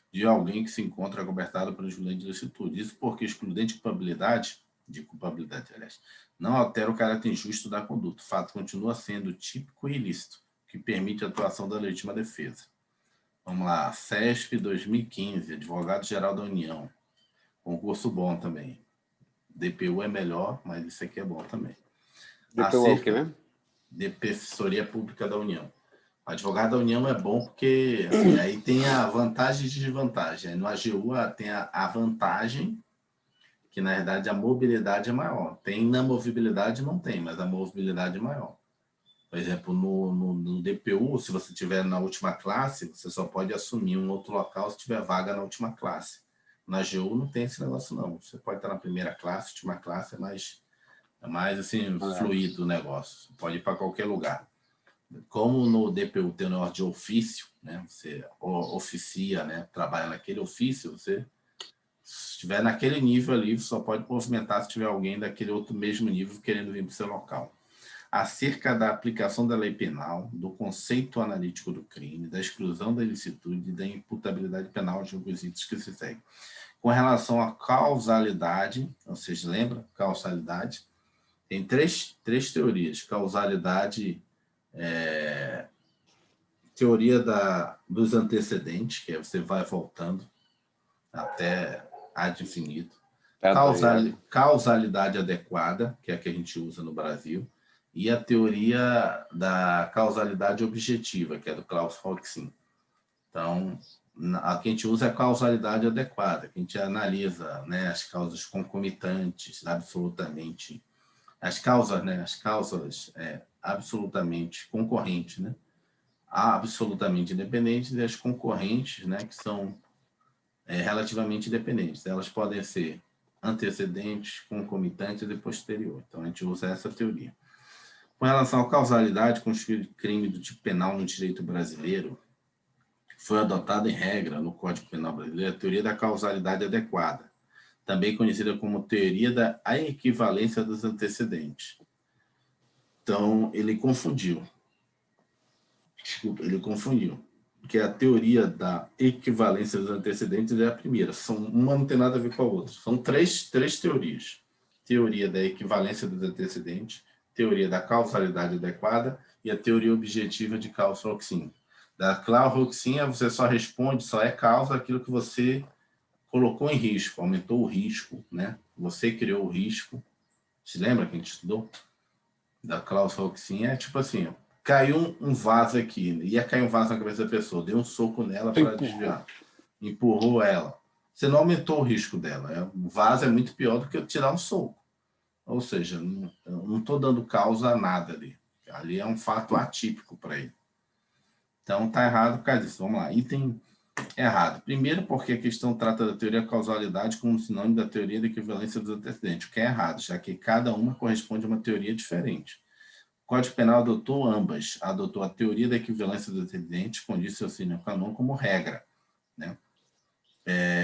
de alguém que se encontra acobertado por excludente de licitude. Isso porque excludente de culpabilidade, aliás, não altera o caráter injusto da conduta. O fato continua sendo típico e ilícito, que permite a atuação da legítima defesa. Vamos lá, CESP 2015, Advogado-Geral da União. Concurso bom também. DPU é melhor, mas isso aqui é bom também. DPU é o quê mesmo? Defensoria Pública da União. O advogado da União é bom porque assim, aí tem a vantagem e desvantagem. No AGU tem a vantagem, que na verdade a mobilidade é maior. Tem na movibilidade, não tem, mas a mobilidade é maior. Por exemplo, no DPU, se você estiver na última classe, você só pode assumir um outro local se tiver vaga na última classe. Na AGU não tem esse negócio, não. Você pode estar na primeira classe, última classe é mais assim, fluido o negócio. Você pode ir para qualquer lugar. Como no DPU tem o negócio de ofício, né? Você oficia, né? Trabalha naquele ofício, você se estiver naquele nível ali, só pode movimentar se tiver alguém daquele outro mesmo nível querendo vir para o seu local. Acerca da aplicação da lei penal, do conceito analítico do crime, da exclusão da ilicitude e da imputabilidade penal de requisitos que se seguem. Com relação à causalidade, vocês lembram? Causalidade. Tem três teorias. Causalidade, teoria dos antecedentes, que é você vai voltando até ad infinito. Causalidade adequada, que é a que a gente usa no Brasil. E a teoria da causalidade objetiva, que é do Klaus Roxin. Então, a que a gente usa é a causalidade adequada, que a gente analisa, né, as causas concomitantes, absolutamente. As causas, né, absolutamente concorrentes, né, absolutamente independentes, e as concorrentes, né, que são relativamente independentes. Elas podem ser antecedentes, concomitantes e posterior. Então, a gente usa essa teoria. Com relação à causalidade constituída de crime do tipo penal no direito brasileiro, foi adotada em regra no Código Penal brasileiro a teoria da causalidade adequada, também conhecida como teoria da equivalência dos antecedentes. Então, ele confundiu. Porque a teoria da equivalência dos antecedentes é a primeira. Uma não tem nada a ver com a outra. São três teorias. Teoria da equivalência dos antecedentes, teoria da causalidade adequada e a teoria objetiva de Klaus-Roxin. Da Klaus-Roxin, você só responde, só é causa aquilo que você colocou em risco, aumentou o risco, né? Você criou o risco. Se lembra que a gente estudou? Da Klaus-Roxin é tipo assim, caiu um vaso aqui, ia cair um vaso na cabeça da pessoa, deu um soco nela para desviar, empurrou ela. Você não aumentou o risco dela. O vaso é muito pior do que eu tirar um soco. Ou seja, não estou dando causa a nada ali. Ali é um fato atípico para ele. Então, está errado por causa disso. Vamos lá. Item errado. Primeiro, porque a questão trata da teoria da causalidade como sinônimo da teoria da equivalência dos antecedentes, o que é errado, já que cada uma corresponde a uma teoria diferente. O Código Penal adotou ambas. Adotou a teoria da equivalência dos antecedentes, condício sine qua non como regra, né?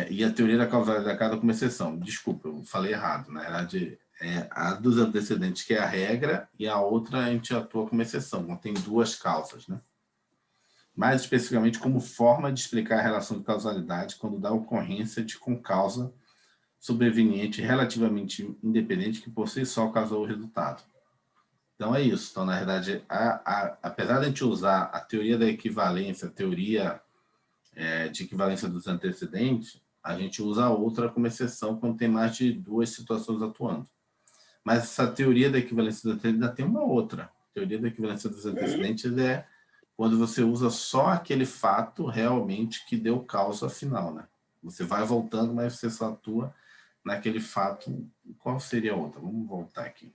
E a teoria da causalidade cada como exceção. Desculpa, eu falei errado. Na verdade, a dos antecedentes que é a regra e a outra a gente atua como exceção. Então, tem duas causas, né? Mais especificamente como forma de explicar a relação de causalidade quando dá ocorrência de concausa sobreveniente relativamente independente que por si só causou o resultado. Então é isso. Então, na verdade, apesar de a gente usar a teoria da equivalência, a teoria de equivalência dos antecedentes, a gente usa a outra como exceção quando tem mais de duas situações atuando. Mas essa teoria da equivalência dos antecedentes ainda tem uma outra. A teoria da equivalência dos antecedentes é quando você usa só aquele fato realmente que deu causa final, né? Você vai voltando, mas você só atua naquele fato. Qual seria a outra? Vamos voltar aqui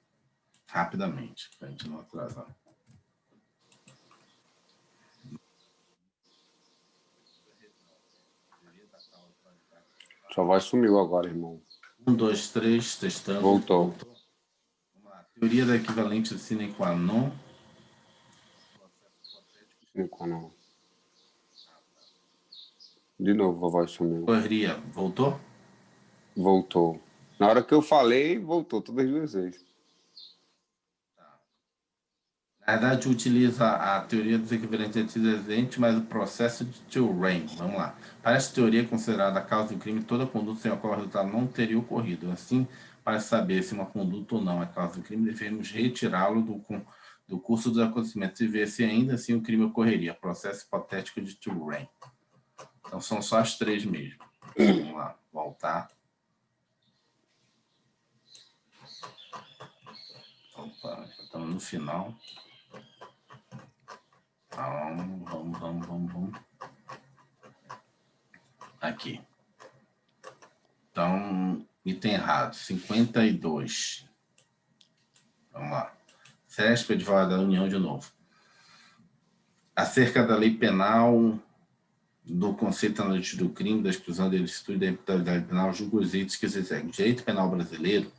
rapidamente, para a gente não atrasar. Sua voz sumiu agora, irmão. 1, 2, 3, testando. Voltou. Vamos lá. teoria da equivalente sine qua non. Sine qua non. De novo, a voz sumiu. Correria, voltou? Voltou. Na hora que eu falei, voltou todas as duas vezes. Na verdade, utiliza a teoria dos equivalentes antecedentes, mas o processo de Turing. Vamos lá. Para esta teoria, considerada a causa do crime, toda conduta sem a qual o resultado não teria ocorrido. Assim, para saber se uma conduta ou não é causa do crime, devemos retirá-lo do curso dos acontecimentos e ver se ainda assim o crime ocorreria. Processo hipotético de Turing. Então, são só as três mesmo. Vamos lá, voltar. Opa, já estamos no final. Vamos. Aqui. Então, item errado, 52. Vamos lá. CESP, advogado da União de novo. Acerca da lei penal, do conceito analítico do crime, da exclusão da ilicitude e da imputabilidade penal, julgo os itens que se seguem. O direito penal brasileiro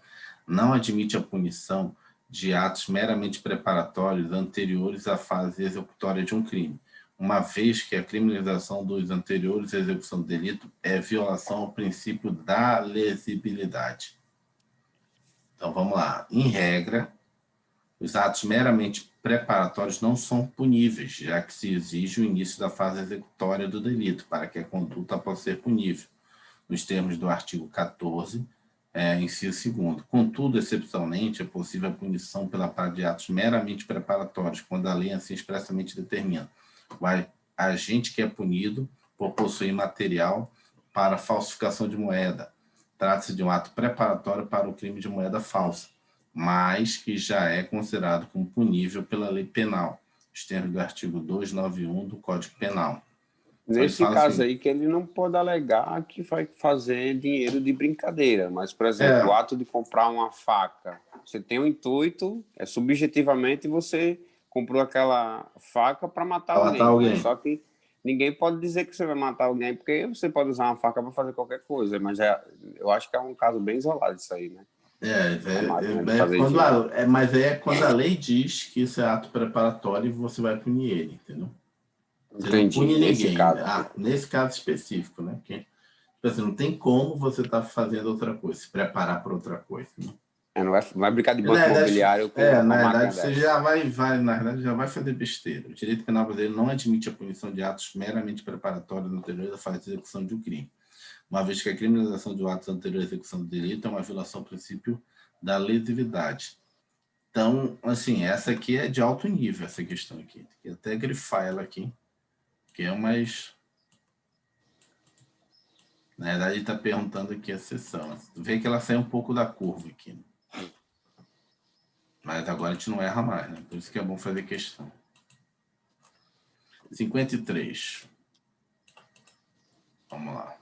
não admite a punição de atos meramente preparatórios anteriores à fase executória de um crime, uma vez que a criminalização dos anteriores à execução do delito é violação ao princípio da lesibilidade. Então, vamos lá. Em regra, os atos meramente preparatórios não são puníveis, já que se exige o início da fase executória do delito, para que a conduta possa ser punível, nos termos do artigo 14, inciso 2º. Contudo, excepcionalmente, é possível a punição pela prática de atos meramente preparatórios, quando a lei assim expressamente determina. O agente que é punido por possuir material para falsificação de moeda. Trata-se de um ato preparatório para o crime de moeda falsa, mas que já é considerado como punível pela lei penal, os termos do artigo 291 do Código Penal. Nesse caso aí, que ele não pode alegar que vai fazer dinheiro de brincadeira, mas, por exemplo, o ato de comprar uma faca, você tem um intuito, subjetivamente você comprou aquela faca para matar alguém. Só que ninguém pode dizer que você vai matar alguém, porque você pode usar uma faca para fazer qualquer coisa, mas eu acho que é um caso bem isolado isso aí, né? Mas é quando a lei diz que isso é ato preparatório e você vai punir ele, entendeu? Você não pune ninguém. Nesse caso específico, né? Porque assim, não tem como você estar fazendo outra coisa, se preparar para outra coisa. Né? Não vai brincar de banco imobiliário com na verdade, você já vai fazer besteira. O direito penal brasileiro não admite a punição de atos meramente preparatórios anteriores à fase de execução de um crime, uma vez que a criminalização de atos anteriores à execução do delito é uma violação ao princípio da lesividade. Então, assim, essa aqui é de alto nível, essa questão aqui. Tem que até grifar ela aqui, que é mais... Na verdade, ele está perguntando aqui a sessão. Vê que ela sai um pouco da curva aqui. Né? Mas agora a gente não erra mais, né? Por isso que é bom fazer questão. 53. Vamos lá.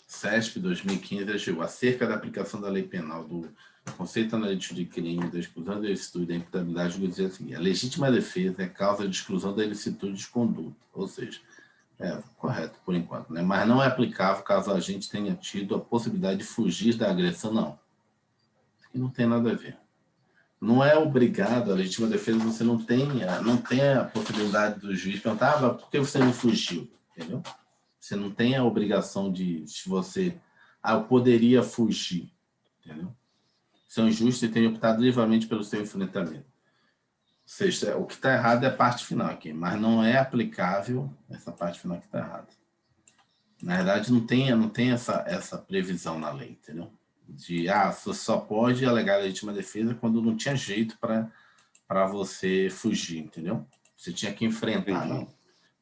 CESP 2015 agiu acerca da aplicação da lei penal do conceito analítico de crime, da exclusão da ilicitude e da imputabilidade, do dizer assim, a legítima defesa é causa de exclusão da ilicitude de conduta, ou seja, correto por enquanto, né? Mas não é aplicável caso a gente tenha tido a possibilidade de fugir da agressão, não. E não tem nada a ver. Não é obrigado, a legítima defesa, você não tem a possibilidade do juiz perguntar, por que você não fugiu? Entendeu? Você não tem a obrigação de você... eu poderia fugir. Entendeu? São injustos e têm optado livremente pelo seu enfrentamento. Ou seja, o que está errado é a parte final aqui, mas não é aplicável essa parte final que está errada. Na verdade, não tem essa previsão na lei, entendeu? De, você só pode alegar a legítima defesa quando não tinha jeito para você fugir, entendeu? Você tinha que enfrentar, não.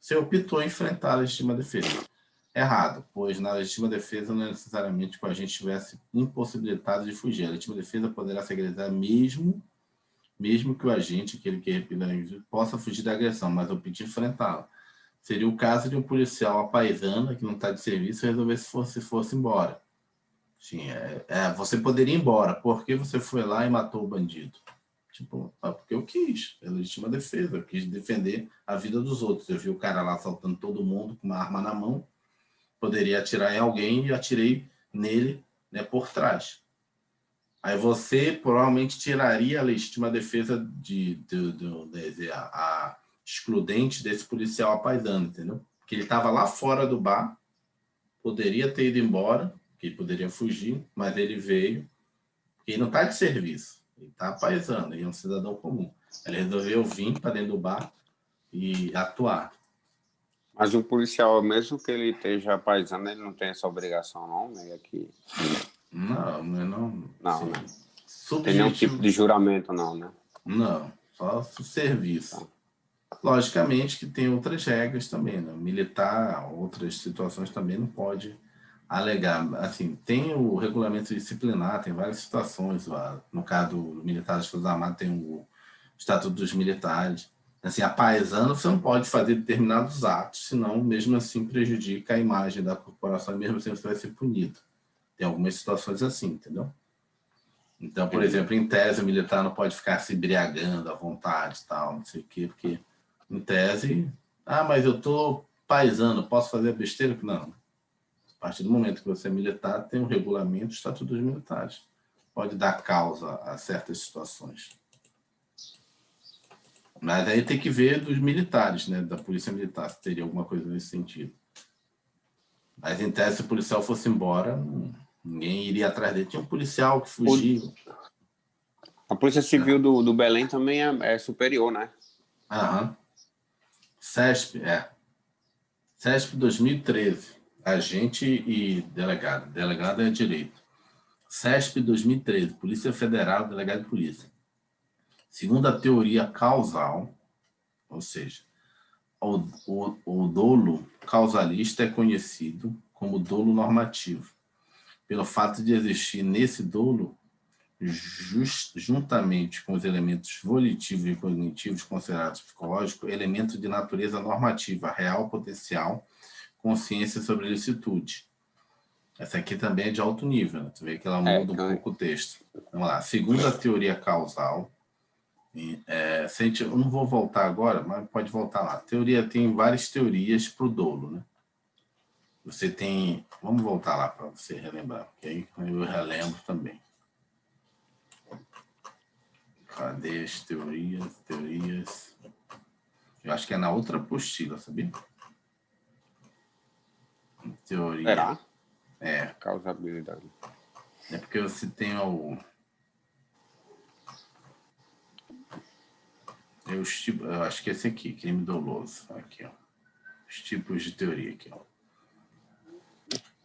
Você optou em enfrentar a legítima defesa. Errado, pois na legítima defesa não é necessariamente que o agente estivesse impossibilitado de fugir. A legítima defesa poderá ser realizada mesmo que o agente, aquele que repita, possa fugir da agressão, mas opte enfrentá-la. Seria o caso de um policial apaisano que não está de serviço e resolver se fosse embora. Sim, você poderia ir embora. Por que você foi lá e matou o bandido? Tipo, porque eu quis. É legítima defesa. Eu quis defender a vida dos outros. Eu vi o cara lá assaltando todo mundo com uma arma na mão. Poderia atirar em alguém e atirei nele, né, por trás. Aí você provavelmente tiraria a legítima defesa a excludente desse policial apaisando, entendeu? Porque ele estava lá fora do bar, poderia ter ido embora, que ele poderia fugir, mas ele veio, porque ele não está de serviço, ele está apaisando, ele é um cidadão comum. Ele resolveu vir para dentro do bar e atuar. Mas o policial, mesmo que ele esteja paisando, ele não tem essa obrigação, não, né? Aqui. Não, Não, né? Subjetivo. Tem nenhum tipo de juramento, não, né? Não, só serviço. Logicamente que tem outras regras também, né? Militar, outras situações também não pode alegar. Assim, tem o regulamento disciplinar, tem várias situações. No caso do militar das Forças Armadas, tem o Estatuto dos Militares. Assim, apaisando, você não pode fazer determinados atos, senão, mesmo assim, prejudica a imagem da corporação, e mesmo assim você vai ser punido. Tem algumas situações assim, entendeu? Então, por exemplo, em tese, o militar não pode ficar se embriagando à vontade, tal, não sei o quê, porque, em tese, mas eu estou paisando, posso fazer besteira? Não. A partir do momento que você é militar, tem um regulamento, o Estatuto dos Militares. Pode dar causa a certas situações. Mas aí tem que ver dos militares, né, da Polícia Militar, se teria alguma coisa nesse sentido. Mas, em tese, se o policial fosse embora, ninguém iria atrás dele. Tinha um policial que fugiu. A Polícia Civil do Belém também é superior, né? Aham. CESP, CESP 2013. Agente e delegado. Delegado é direito. CESP 2013. Polícia Federal, delegado de polícia. Segundo a teoria causal, ou seja, o dolo causalista é conhecido como dolo normativo, pelo fato de existir nesse dolo, juntamente com os elementos volitivos e cognitivos considerados psicológicos, elementos de natureza normativa, real, potencial, consciência sobre ilicitude. Essa aqui também é de alto nível, né? Tu vê que ela muda um pouco o texto. Vamos lá. Segundo a teoria causal, eu não vou voltar agora, mas pode voltar lá. A teoria tem várias teorias para o dolo, né? Você tem... Vamos voltar lá para você relembrar, porque aí eu relembro também. Cadê as teorias? Eu acho que é na outra apostila, sabia? Teoria. Será? É. Causabilidade. É porque você tem o... Eu acho que é esse aqui, crime doloso. Aqui, ó. Os tipos de teoria aqui, ó.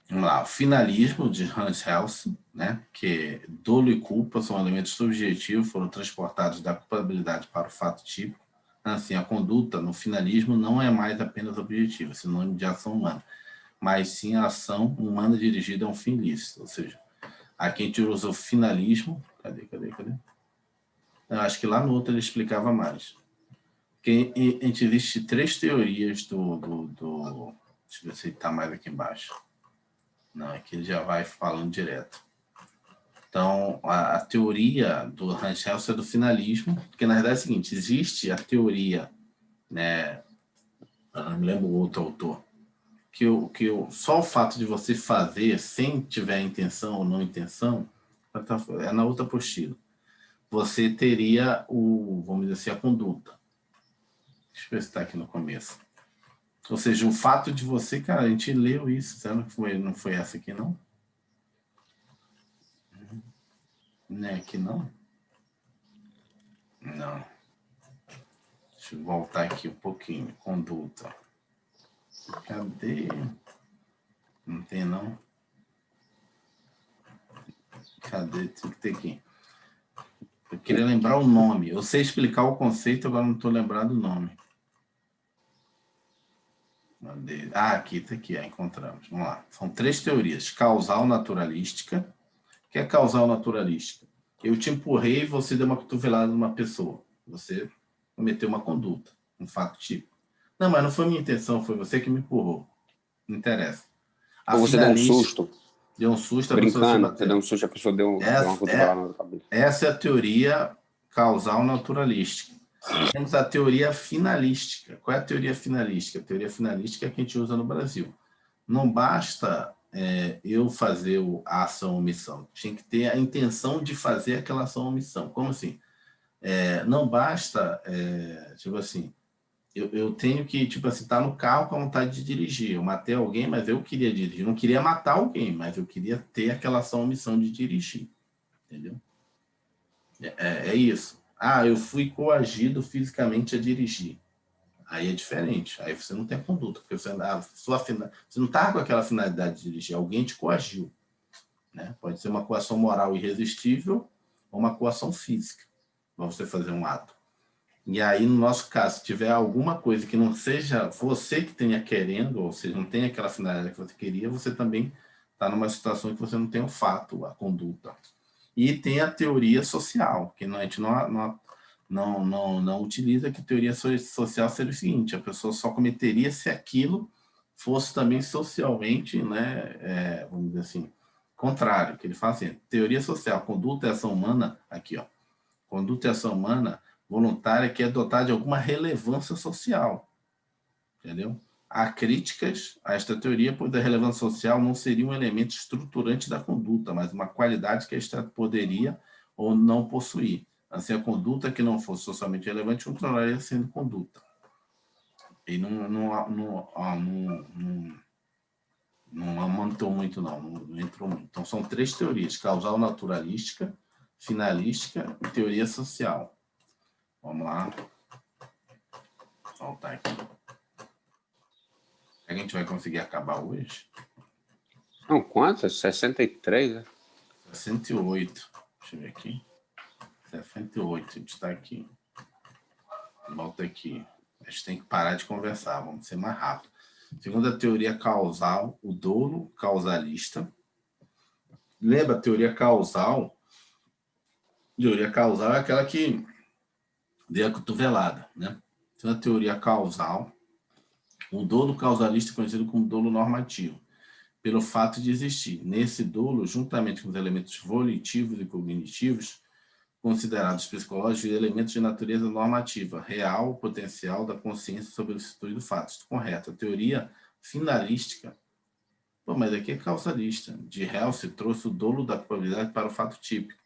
Vamos lá, o finalismo de Hans Helse, né? Que dolo e culpa são elementos subjetivos, foram transportados da culpabilidade para o fato típico. Assim, a conduta no finalismo não é mais apenas objetiva, sinônimo de ação humana, mas sim a ação humana dirigida a um fim lícito. Ou seja, aqui a gente usa o finalismo. Cadê? Eu acho que lá no outro ele explicava mais. Porque a gente existe 3 teorias deixa eu ver se está mais aqui embaixo. Não, aqui ele já vai falando direto. Então, a teoria do Hans Helse é do finalismo, porque na verdade é o seguinte, existe a teoria, né, eu não me lembro o outro autor, só o fato de você fazer sem tiver intenção ou não intenção, é na outra apostila. Você teria vamos dizer assim, a conduta. Deixa eu ver se está aqui no começo. Ou seja, o fato de você, cara, a gente leu isso, será que não foi essa aqui, não? Não é aqui, não? Não. Deixa eu voltar aqui um pouquinho. Conduta. Cadê? Não tem, não? Cadê? Tem que ter aqui. Eu queria lembrar o nome. Eu sei explicar o conceito, agora não estou lembrando o nome. Aqui, tá aqui, encontramos. Vamos lá. São 3 teorias. Causal naturalística. O que é causal naturalística? Eu te empurrei e você deu uma cotovelada numa pessoa. Você cometeu uma conduta, um fato típico. Não, mas não foi minha intenção, foi você que me empurrou. Não interessa. Ou você deu um susto. Deu um susto, brincando, você deu um susto, a pessoa deu uma cotovelada na cabeça. Essa é a teoria causal naturalística. Temos a teoria finalística. Qual é a teoria finalística? A teoria finalística é a que a gente usa no Brasil. Não basta eu fazer a ação ou omissão. Tinha que ter a intenção de fazer aquela ação ou omissão. Como assim? Não basta, tipo assim, eu tenho que, tipo assim, estar no carro com a vontade de dirigir. Eu matei alguém, mas eu queria dirigir. Eu não queria matar alguém, mas eu queria ter aquela ação ou omissão de dirigir. Entendeu? É isso. Eu fui coagido fisicamente a dirigir. Aí é diferente. Aí você não tem a conduta, porque você não está com aquela finalidade de dirigir. Alguém te coagiu. Né? Pode ser uma coação moral irresistível ou uma coação física para você fazer um ato. E aí, no nosso caso, se tiver alguma coisa que não seja você que tenha querendo, ou seja, não tem aquela finalidade que você queria, você também está numa situação que você não tem o fato, a conduta. E tem a teoria social, que a gente não utiliza, que teoria social seria o seguinte: a pessoa só cometeria se aquilo fosse também socialmente, né, vamos dizer assim, contrário, que ele fala assim, teoria social, conduta e ação humana, aqui, ó, conduta e ação humana voluntária que é dotada de alguma relevância social, entendeu? Há críticas a esta teoria, pois a relevância social não seria um elemento estruturante da conduta, mas uma qualidade que esta poderia ou não possuir. Assim, a conduta que não fosse socialmente relevante continuaria sendo conduta. E não aumentou muito, não entrou muito. Então, são 3 teorias: causal naturalística, finalística e teoria social. Vamos lá. Voltar aqui. A gente vai conseguir acabar hoje? Não, quantas? 63, né? 68. Deixa eu ver aqui. 68, a gente está aqui. Volta aqui. A gente tem que parar de conversar, vamos ser mais rápido. Segundo a teoria causal, o dolo causalista. Lembra a teoria causal? A teoria causal é aquela que deu a cotovelada, né? Então, a teoria causal, o dolo causalista é conhecido como dolo normativo, pelo fato de existir nesse dolo, juntamente com os elementos volitivos e cognitivos, considerados psicológicos, elementos de natureza normativa, real, potencial da consciência sobre o situde do fato. Isso correto. A teoria finalística, mas aqui é causalista. De real se trouxe o dolo da probabilidade para o fato típico,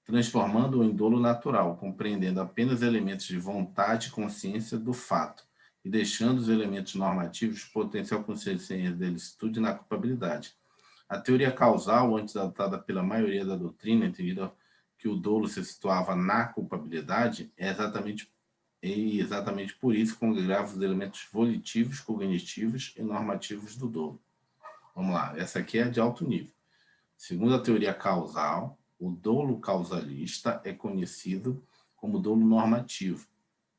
transformando-o em dolo natural, compreendendo apenas elementos de vontade e consciência do fato, e deixando os elementos normativos potencial consciência da ilicitude na culpabilidade. A teoria causal, antes adotada pela maioria da doutrina, entendida que o dolo se situava na culpabilidade, é exatamente por isso que congregava os elementos volitivos, cognitivos e normativos do dolo. Vamos lá, essa aqui é de alto nível. Segundo a teoria causal, o dolo causalista é conhecido como dolo normativo,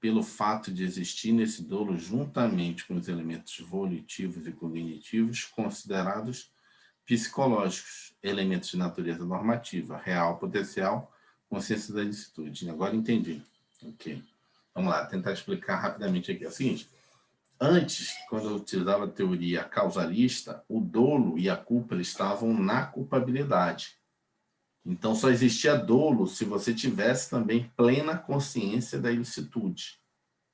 pelo fato de existir nesse dolo, juntamente com os elementos volitivos e cognitivos, considerados psicológicos, elementos de natureza normativa, real, potencial, consciência da ilicitude. Agora entendi. Ok. Vamos lá, tentar explicar rapidamente aqui. É o seguinte: antes, quando eu utilizava a teoria causalista, o dolo e a culpa estavam na culpabilidade. Então, só existia dolo se você tivesse também plena consciência da ilicitude.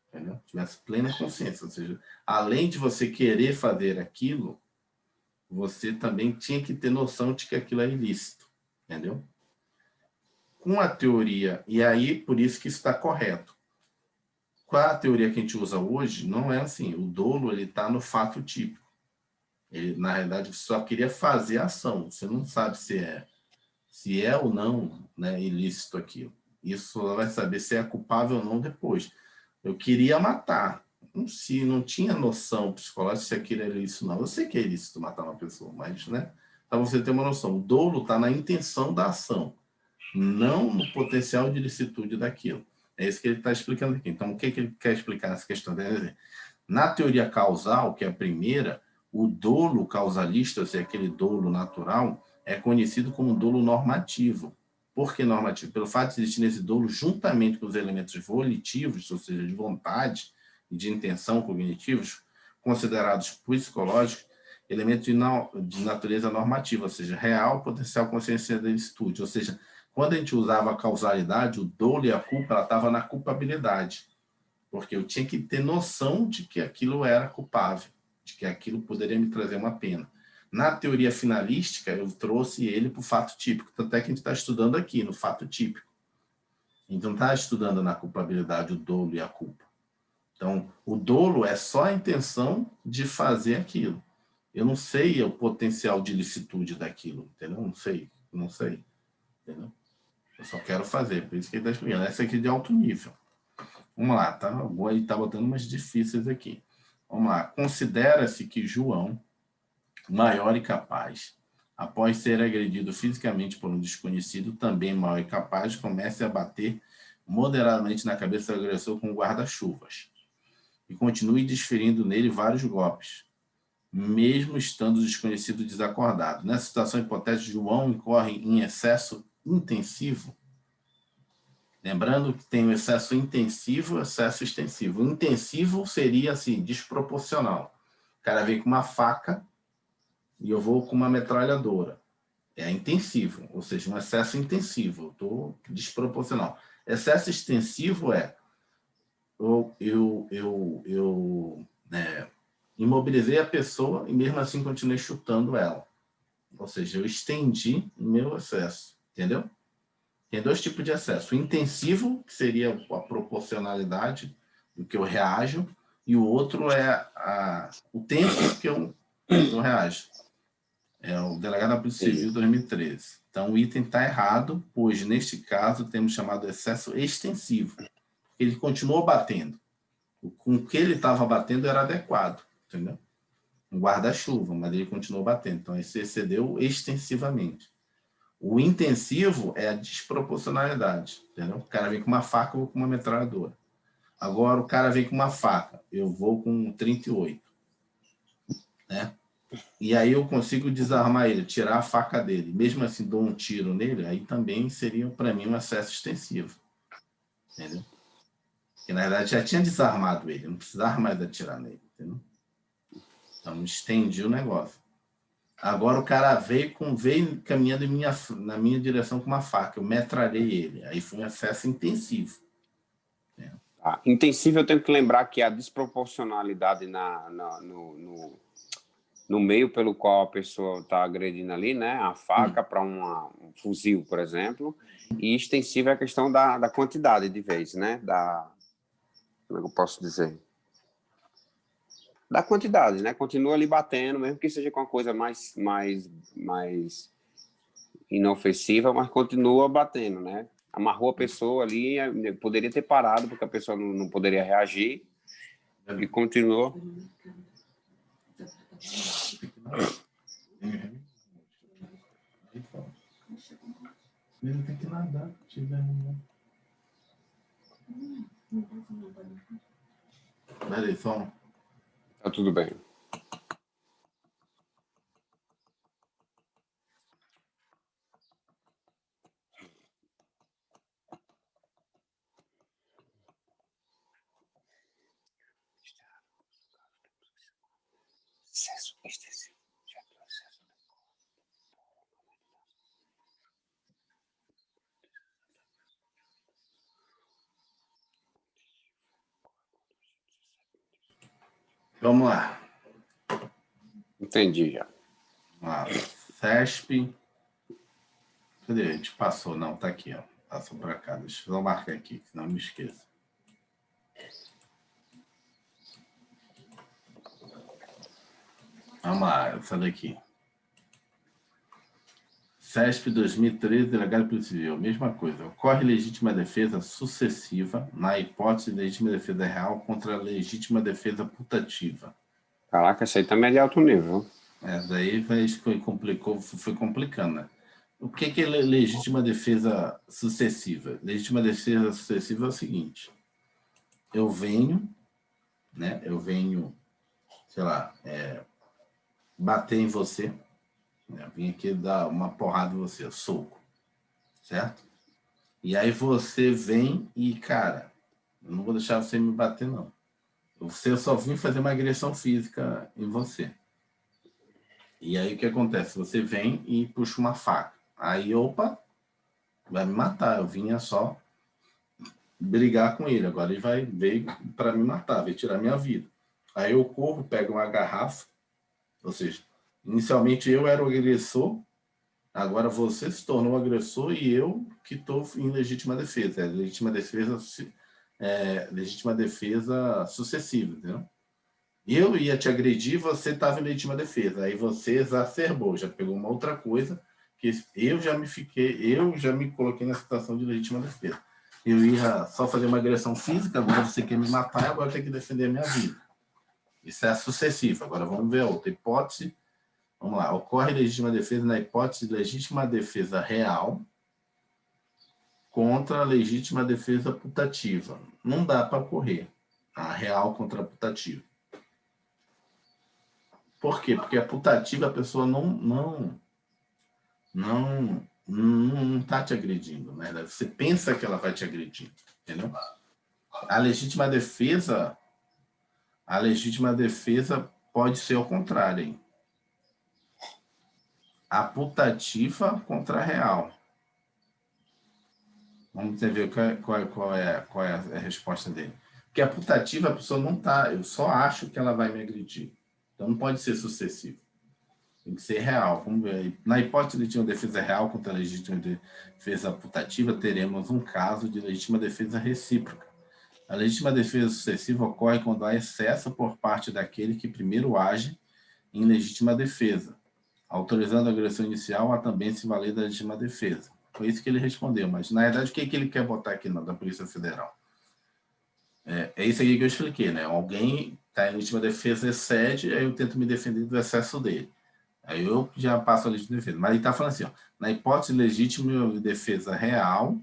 Entendeu? Tivesse plena consciência. Ou seja, além de você querer fazer aquilo, você também tinha que ter noção de que aquilo é ilícito. Entendeu? Com a teoria, e aí por isso que isso está correto. Com a teoria que a gente usa hoje, não é assim. O dolo está no fato típico. Ele, na realidade, só queria fazer a ação. Você não sabe se é ou não, né, ilícito aquilo. Isso só vai saber se é culpável ou não depois. Eu queria matar. Se não tinha noção psicológica se aquilo é ilícito ou não. Eu sei que é ilícito matar uma pessoa, mas, né, para você ter uma noção, o dolo está na intenção da ação, não no potencial de ilicitude daquilo. É isso que ele está explicando aqui. Então, o que ele quer explicar nessa questão? Na teoria causal, que é a primeira, o dolo causalista, ou seja, aquele dolo natural, é conhecido como dolo normativo. Por que normativo? Pelo fato de existir nesse dolo, juntamente com os elementos volitivos, ou seja, de vontade e de intenção cognitivos, considerados psicológicos, elementos de natureza normativa, ou seja, real, potencial, consciência da ilicitude. Ou seja, quando a gente usava a causalidade, o dolo e a culpa, ela estava na culpabilidade. Porque eu tinha que ter noção de que aquilo era culpável, de que aquilo poderia me trazer uma pena. Na teoria finalística, eu trouxe ele para o fato típico, tanto é que a gente está estudando aqui, no fato típico. A gente não está estudando na culpabilidade o dolo e a culpa. Então, o dolo é só a intenção de fazer aquilo. Eu não sei o potencial de ilicitude daquilo, entendeu? Não sei, entendeu? Eu só quero fazer, por isso que ele está explicando. Essa aqui é de alto nível. Vamos lá, tá? Vou aí, tá botando umas difíceis aqui. Vamos lá. Considera-se que João, maior e capaz, após ser agredido fisicamente por um desconhecido, também maior e capaz, comece a bater moderadamente na cabeça do agressor com guarda-chuvas e continue desferindo nele vários golpes, mesmo estando o desconhecido desacordado. Nessa situação hipotética, João incorre em excesso intensivo. Lembrando que tem o excesso intensivo e o excesso extensivo. O intensivo seria, assim, desproporcional. O cara vem com uma faca e eu vou com uma metralhadora. É intensivo, ou seja, um excesso intensivo. Eu estou desproporcional. Excesso extensivo é imobilizei a pessoa e mesmo assim continuei chutando ela. Ou seja, eu estendi o meu excesso, entendeu? Tem dois tipos de excesso. O intensivo, que seria a proporcionalidade do que eu reajo, e o outro é o tempo que eu reajo. É o delegado da Polícia Civil 2013. Então, o item está errado, pois, neste caso, temos chamado de excesso extensivo. Ele continuou batendo. Com o que ele estava batendo era adequado, entendeu? Um guarda-chuva, mas ele continuou batendo. Então, ele se excedeu extensivamente. O intensivo é a desproporcionalidade, entendeu? O cara vem com uma faca, eu vou com uma metralhadora. Agora, o cara vem com uma faca, eu vou com um 38, né? E aí eu consigo desarmar ele, tirar a faca dele. Mesmo assim, dou um tiro nele, aí também seria, para mim, um excesso extensivo, entendeu? Porque, na verdade, já tinha desarmado ele, não precisava mais atirar nele, entendeu? Então, estendi o negócio. Agora o cara veio caminhando na minha direção com uma faca. Eu metralhei ele. Aí foi um excesso intensivo. Né? Intensivo, eu tenho que lembrar que a desproporcionalidade no meio pelo qual a pessoa está agredindo ali, né? A faca para um fuzil, por exemplo. E extensivo é a questão da quantidade de vezes, né? Como é que eu posso dizer? Da quantidade, né? Continua ali batendo, mesmo que seja com uma coisa mais inofensiva, mas continua batendo, né? Amarrou a pessoa ali, poderia ter parado, porque a pessoa não poderia reagir, e continuou. Ele tem que nadar. Peraí, só. Tá tudo bem. Excesso extensivo. Vamos lá. Entendi já. Vamos lá. CESP. Cadê? A gente passou. Não, tá aqui, ó. Passou para cá. Deixa eu marcar aqui, senão eu me esqueço. Vamos lá, essa daqui. CESP 2013, delegado de Polícia Civil, mesma coisa. Ocorre legítima defesa sucessiva na hipótese de legítima defesa real contra a legítima defesa putativa. Caraca, essa aí também é de alto nível. Daí foi complicando, né? O que é legítima defesa sucessiva? Legítima defesa sucessiva é o seguinte: eu venho, né? Eu venho, sei lá, bater em você, né? Vim aqui dar uma porrada em você, soco, certo? E aí você vem e, cara, eu não vou deixar você me bater, não. Eu só vim fazer uma agressão física em você. E aí o que acontece? Você vem e puxa uma faca. Aí, opa, vai me matar. Eu vinha só brigar com ele. Agora ele veio para me matar, veio tirar minha vida. Aí eu corro, pego uma garrafa, ou seja, Inicialmente eu era o agressor, agora você se tornou o agressor e eu que estou em legítima defesa. Legítima defesa sucessiva, entendeu? Eu ia te agredir, você estava em legítima defesa. Aí você exacerbou, já pegou uma outra coisa que eu já me coloquei na situação de legítima defesa. Eu ia só fazer uma agressão física, agora você quer me matar, agora tem que defender a minha vida. Isso é sucessivo. Agora vamos ver a outra hipótese. Vamos lá. Ocorre legítima defesa na hipótese de legítima defesa real contra a legítima defesa putativa. Não dá para ocorrer a real contra a putativa. Por quê? Porque a putativa a pessoa não está te agredindo, né? Você pensa que ela vai te agredir, entendeu? A legítima defesa pode ser ao contrário, hein? A putativa contra a real. Vamos ver qual é a resposta dele. Porque a putativa, a pessoa não está, eu só acho que ela vai me agredir. Então não pode ser sucessivo. Tem que ser real. Vamos ver. Na hipótese de legítima defesa real contra a legítima defesa putativa, teremos um caso de legítima defesa recíproca. A legítima defesa sucessiva ocorre quando há excesso por parte daquele que primeiro age em legítima defesa, autorizando a agressão inicial a também se valer da legítima defesa. Foi isso que ele respondeu, mas na verdade o que ele quer botar aqui da Polícia Federal? É isso aqui que eu expliquei, né? Alguém está em legítima defesa, excede, aí eu tento me defender do excesso dele. Aí eu já passo a legítima defesa. Mas ele está falando assim, ó, na hipótese de legítima defesa real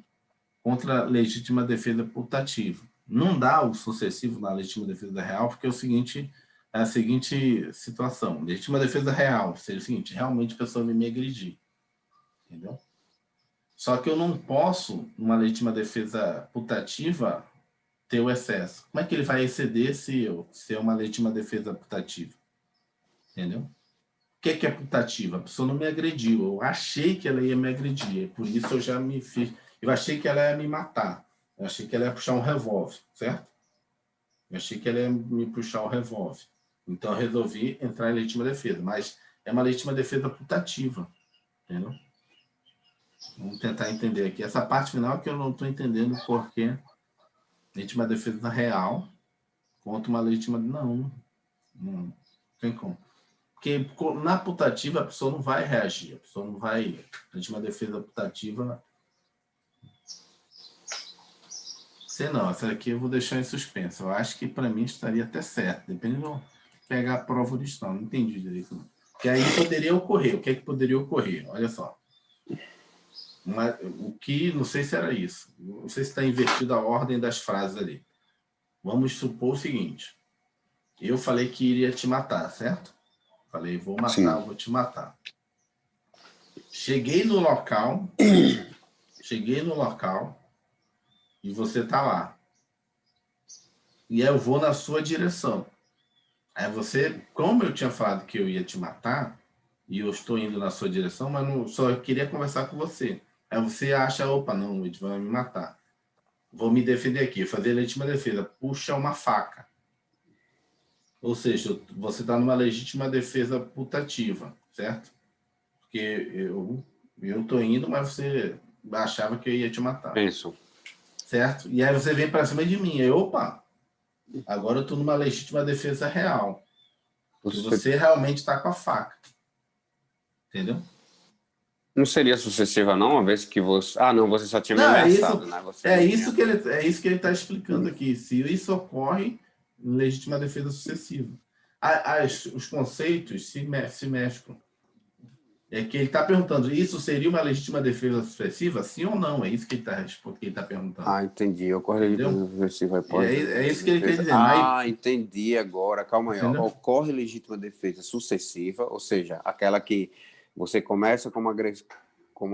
contra legítima defesa putativa. Não dá o sucessivo na legítima defesa real, porque é a seguinte situação. Legítima defesa real seria o seguinte, realmente a pessoa vai me agredir. Entendeu? Só que eu não posso, numa legítima defesa putativa, ter o excesso. Como é que ele vai exceder se é uma legítima defesa putativa? Entendeu? O que é putativa? A pessoa não me agrediu. Eu achei que ela ia me agredir. Por isso eu já me fiz. Eu achei que ela ia me matar. Eu achei que ela ia puxar um revólver, certo? Eu achei que ela ia me puxar um revólver. Então eu resolvi entrar em legítima defesa. Mas é uma legítima defesa putativa. Entendeu? Vamos tentar entender aqui. Essa parte final que eu não estou entendendo porque legítima defesa real contra uma legítima... Não tem como. Porque na putativa a pessoa não vai reagir. A pessoa não vai... Legítima defesa putativa... Sei não, essa aqui eu vou deixar em suspenso. Eu acho que para mim estaria até certo. Depende de eu pegar a prova original. Não entendi direito. Não. Que aí poderia ocorrer. O que é que poderia ocorrer? Olha só. O que, não sei se era isso. Não sei se está invertida a ordem das frases ali. Vamos supor o seguinte. Eu falei que iria te matar, certo? Falei, vou matar, sim, vou te matar. Cheguei no local e você tá lá. E aí eu vou na sua direção. Aí você, como eu tinha falado que eu ia te matar, e eu estou indo na sua direção, mas não, só queria conversar com você. Aí você acha, opa, não, o Ed vai me matar. Vou me defender aqui, fazer legítima defesa. Puxa uma faca. Ou seja, você está numa legítima defesa putativa, certo? Porque eu estou indo, mas você achava que eu ia te matar. Isso. Certo? E aí você vem para cima de mim. Aí, opa, agora eu estou numa legítima defesa real. Você realmente está com a faca. Entendeu? Não seria sucessiva, não? Uma vez que você... Ah, não, você só tinha me ameaçado, né? É isso que ele está explicando aqui. Se isso ocorre em legítima defesa sucessiva. Os conceitos se mesclam. É que ele está perguntando, isso seria uma legítima defesa sucessiva? Sim ou não? É isso que ele está perguntando. Ah, entendi. Ocorre legítima sucessiva. É isso que ele quer dizer. Entendi agora. Calma aí. Entendeu? Ocorre legítima defesa sucessiva, ou seja, aquela que você começa como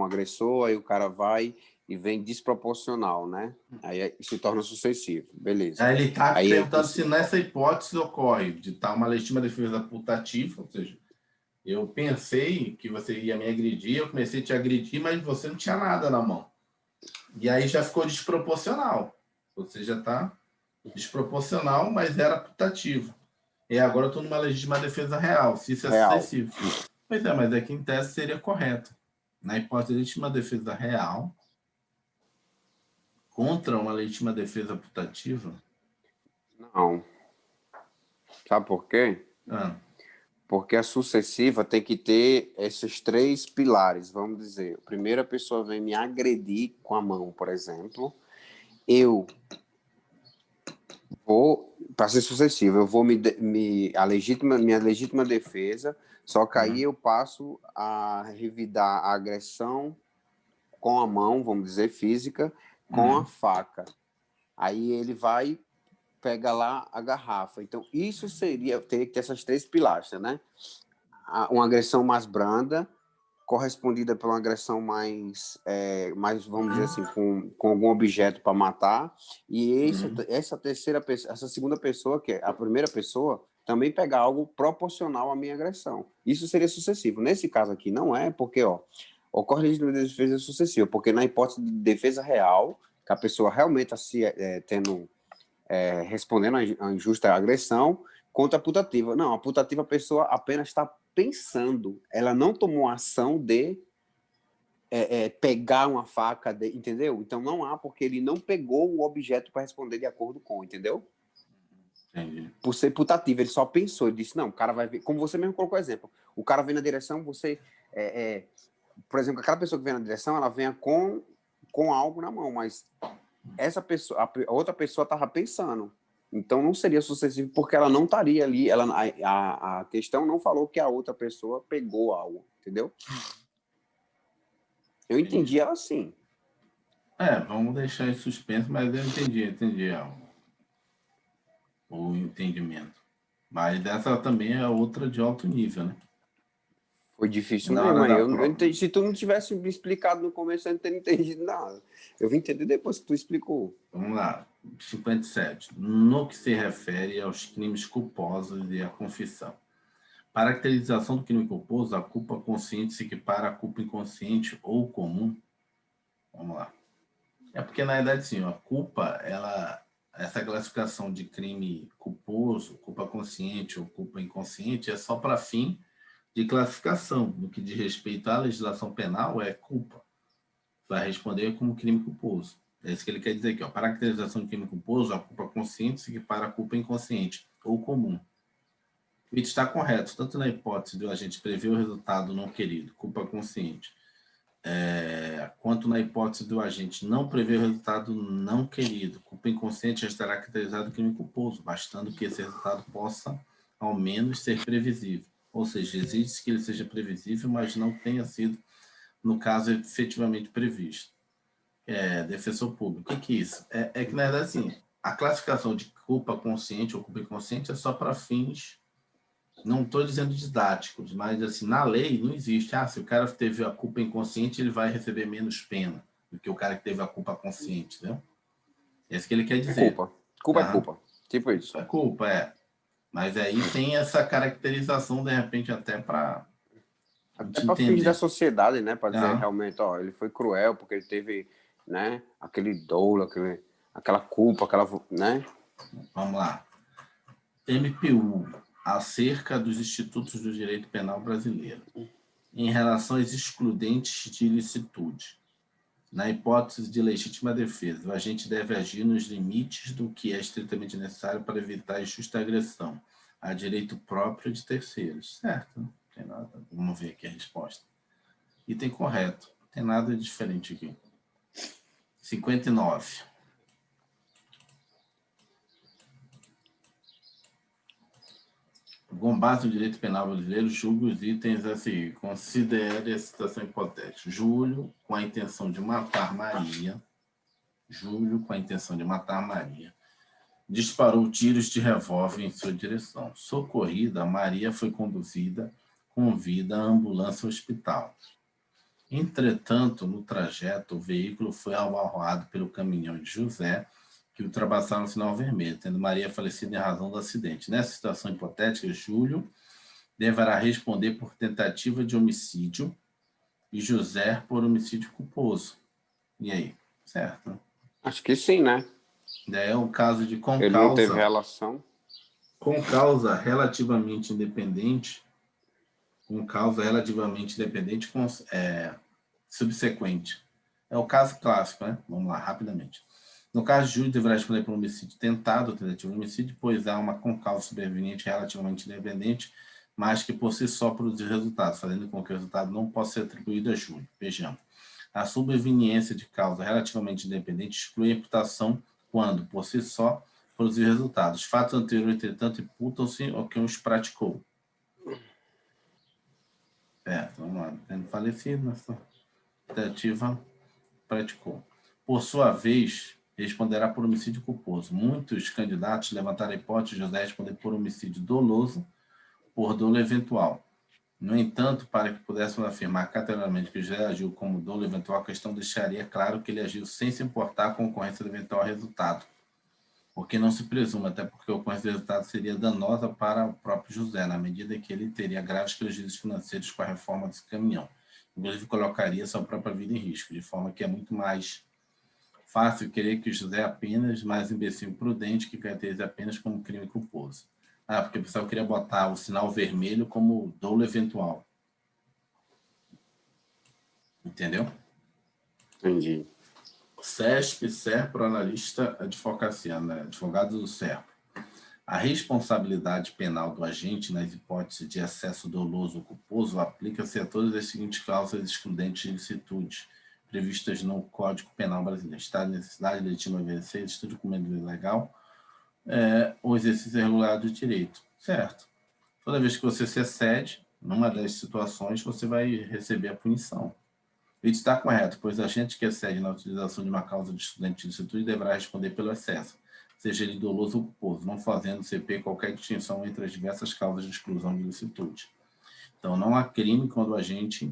agressor, aí o cara vai e vem desproporcional, né? Aí se torna sucessivo. Beleza. Aí ele está perguntando se nessa hipótese ocorre de estar uma legítima defesa putativa, ou seja, eu pensei que você ia me agredir, eu comecei a te agredir, mas você não tinha nada na mão. E aí já ficou desproporcional. Você já está desproporcional, mas era putativo. E agora eu estou numa legítima defesa real, se isso é sucessivo. Pois é, mas aqui em tese seria correto. Na hipótese de legítima defesa real contra uma legítima defesa putativa. Não. Sabe por quê? Ah, Porque a sucessiva tem que ter esses três pilares, vamos dizer. A primeira pessoa vem me agredir com a mão, por exemplo. Eu vou, para ser sucessivo, eu vou minha legítima defesa, só que aí eu passo a revidar a agressão com a mão, vamos dizer, física, com a faca. Aí ele vai, pega lá a garrafa. Então, isso teria que ter essas três pilastras, né? Uma agressão mais branda, correspondida por uma agressão mais vamos dizer assim, com algum objeto para matar, e essa segunda pessoa, que é a primeira pessoa, também pegar algo proporcional à minha agressão. Isso seria sucessivo. Nesse caso aqui, não é, porque, ocorre legítima defesa sucessiva, porque na hipótese de defesa real, que a pessoa realmente respondendo a injusta agressão, contra a putativa. Não, a putativa a pessoa apenas está pensando, ela não tomou ação de pegar uma faca, entendeu? Então não há, porque ele não pegou o objeto para responder de acordo com, entendeu? entendi. Por ser putativo, ele só pensou, ele disse, não, o cara vai ver, como você mesmo colocou o exemplo, o cara vem na direção, você, por exemplo, aquela pessoa que vem na direção, ela vem com algo na mão, mas essa pessoa, a outra pessoa estava pensando, então não seria sucessivo, porque ela não estaria ali, a questão não falou que a outra pessoa pegou algo, entendeu? Eu entendi ela assim. Vamos deixar em suspenso, mas eu entendi o entendimento. Mas dessa também é outra de alto nível, né? Foi difícil Na mesmo. hora Aí da eu não prova. entendi. Se tu não tivesse me explicado no começo, eu não teria entendido nada. Eu vim entender depois que tu explicou. Vamos lá. 57. No que se refere aos crimes culposos e à confissão. Para a caracterização do crime culposo, a culpa consciente se equipara à culpa inconsciente ou comum. Vamos lá. É porque, na verdade, sim, a culpa, essa classificação de crime culposo, culpa consciente ou culpa inconsciente, é só para fim de classificação. No que diz respeito à legislação penal, é culpa. Vai responder como crime culposo. É isso que ele quer dizer aqui. Para a caracterização de crime culposo, a culpa consciente se equipara à culpa inconsciente ou comum. O IT está correto, tanto na hipótese do agente prever o resultado não querido, culpa consciente, quanto na hipótese do agente não prever o resultado não querido, culpa inconsciente, já estará caracterizado como crime culposo, bastando que esse resultado possa, ao menos, ser previsível. Ou seja, exige que ele seja previsível, mas não tenha sido, no caso, efetivamente previsto. Defensor público. O que é isso? Que, na verdade, assim, a classificação de culpa consciente ou culpa inconsciente é só para fins, não estou dizendo didáticos, mas assim, na lei não existe. Se o cara teve a culpa inconsciente, ele vai receber menos pena do que o cara que teve a culpa consciente, entendeu? É isso que ele quer dizer. Culpa. Culpa é culpa. Tipo isso. Culpa. Mas aí tem essa caracterização, de repente, até para Até para fins da sociedade, né? Para dizer realmente, ele foi cruel porque ele teve, né? Aquele dolo, aquela culpa, né? Vamos lá. MPU, acerca dos institutos do direito penal brasileiro, em relação às excludentes de ilicitude. Na hipótese de legítima defesa, o agente deve agir nos limites do que é estritamente necessário para evitar injusta agressão a direito próprio de terceiros. Certo, não tem nada. Vamos ver aqui a resposta. Item correto, não tem nada diferente aqui. 59. Com base no direito penal brasileiro, julgo os itens a seguir. Considere a situação hipotética. Júlio, com a intenção de matar Maria, disparou tiros de revólver em sua direção. Socorrida, Maria foi conduzida com vida à ambulância ao hospital. Entretanto, no trajeto, o veículo foi abalroado pelo caminhão de José, que ultrapassaram o sinal vermelho, tendo Maria falecido em razão do acidente. Nessa situação hipotética, Júlio deverá responder por tentativa de homicídio e José por homicídio culposo. E aí? Certo? Acho que sim, né? É um caso de Ele não teve relação. Com causa relativamente independente, com causa relativamente independente subsequente. É o caso clássico, né? Vamos lá, rapidamente. No caso de Júlio, deverá responder por homicídio tentado ou tentativa de homicídio, pois há uma concausa sobreveniente relativamente independente, mas que por si só produz resultados, fazendo com que o resultado não possa ser atribuído a Júlio. Vejamos. A sobreveniência de causa relativamente independente exclui a imputação quando, por si só, produzir resultados. Fatos anteriores, entretanto, imputam-se ao que os praticou. Vamos lá. Tendo falecido, nessa tentativa, praticou. Por sua vez, responderá por homicídio culposo. Muitos candidatos levantaram a hipótese de José responder por homicídio doloso por dolo eventual. No entanto, para que pudéssemos afirmar categoricamente que José agiu como dolo eventual, a questão deixaria claro que ele agiu sem se importar com a ocorrência do eventual resultado, porque não se presume, até porque a ocorrência do resultado seria danosa para o próprio José, na medida que ele teria graves prejuízos financeiros com a reforma desse caminhão. Inclusive, colocaria sua própria vida em risco, de forma que é muito mais fácil querer que José apenas mais imbecil e prudente que caracterize apenas como crime culposo. Porque o pessoal queria botar o sinal vermelho como dolo eventual. Entendeu? Entendi. CESP, SERPRO, analista, advocacia, né? Advogado do SERPRO. A responsabilidade penal do agente nas hipóteses de acesso doloso ou culposo aplica-se a todas as seguintes cláusulas excludentes de ilicitude previstas no Código Penal Brasileiro: estado de necessidade, legítima vencer, estudo com medo legal, o exercício irregular do direito. Certo. Toda vez que você se excede, numa das situações, você vai receber a punição. Isso está correto, pois o agente que excede na utilização de uma causa de estudante de ilicitude deverá responder pelo excesso, seja ele doloso ou culposo, não fazendo CP qualquer distinção entre as diversas causas de exclusão de ilicitude. Então, não há crime quando o agente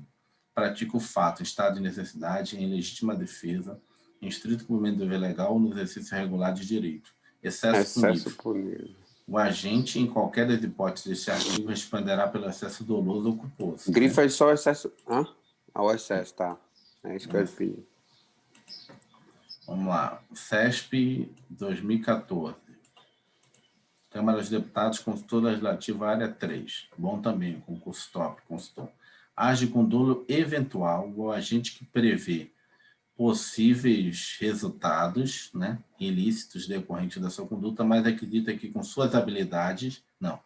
pratica o fato em estado de necessidade, em legítima defesa, em estrito cumprimento do dever legal ou no exercício regular de direito. Excesso punível. O agente, em qualquer das hipóteses deste artigo, responderá pelo excesso doloso ou culposo. Grifa é só excesso. O excesso, tá. É isso que eu pedi. Vamos lá. CESP 2014. Câmara dos Deputados, consultor legislativo, área 3. Bom também, concurso top, consultor. Age com dolo eventual o agente que prevê possíveis resultados, né, ilícitos decorrentes da sua conduta, mas acredita que com suas habilidades... Não.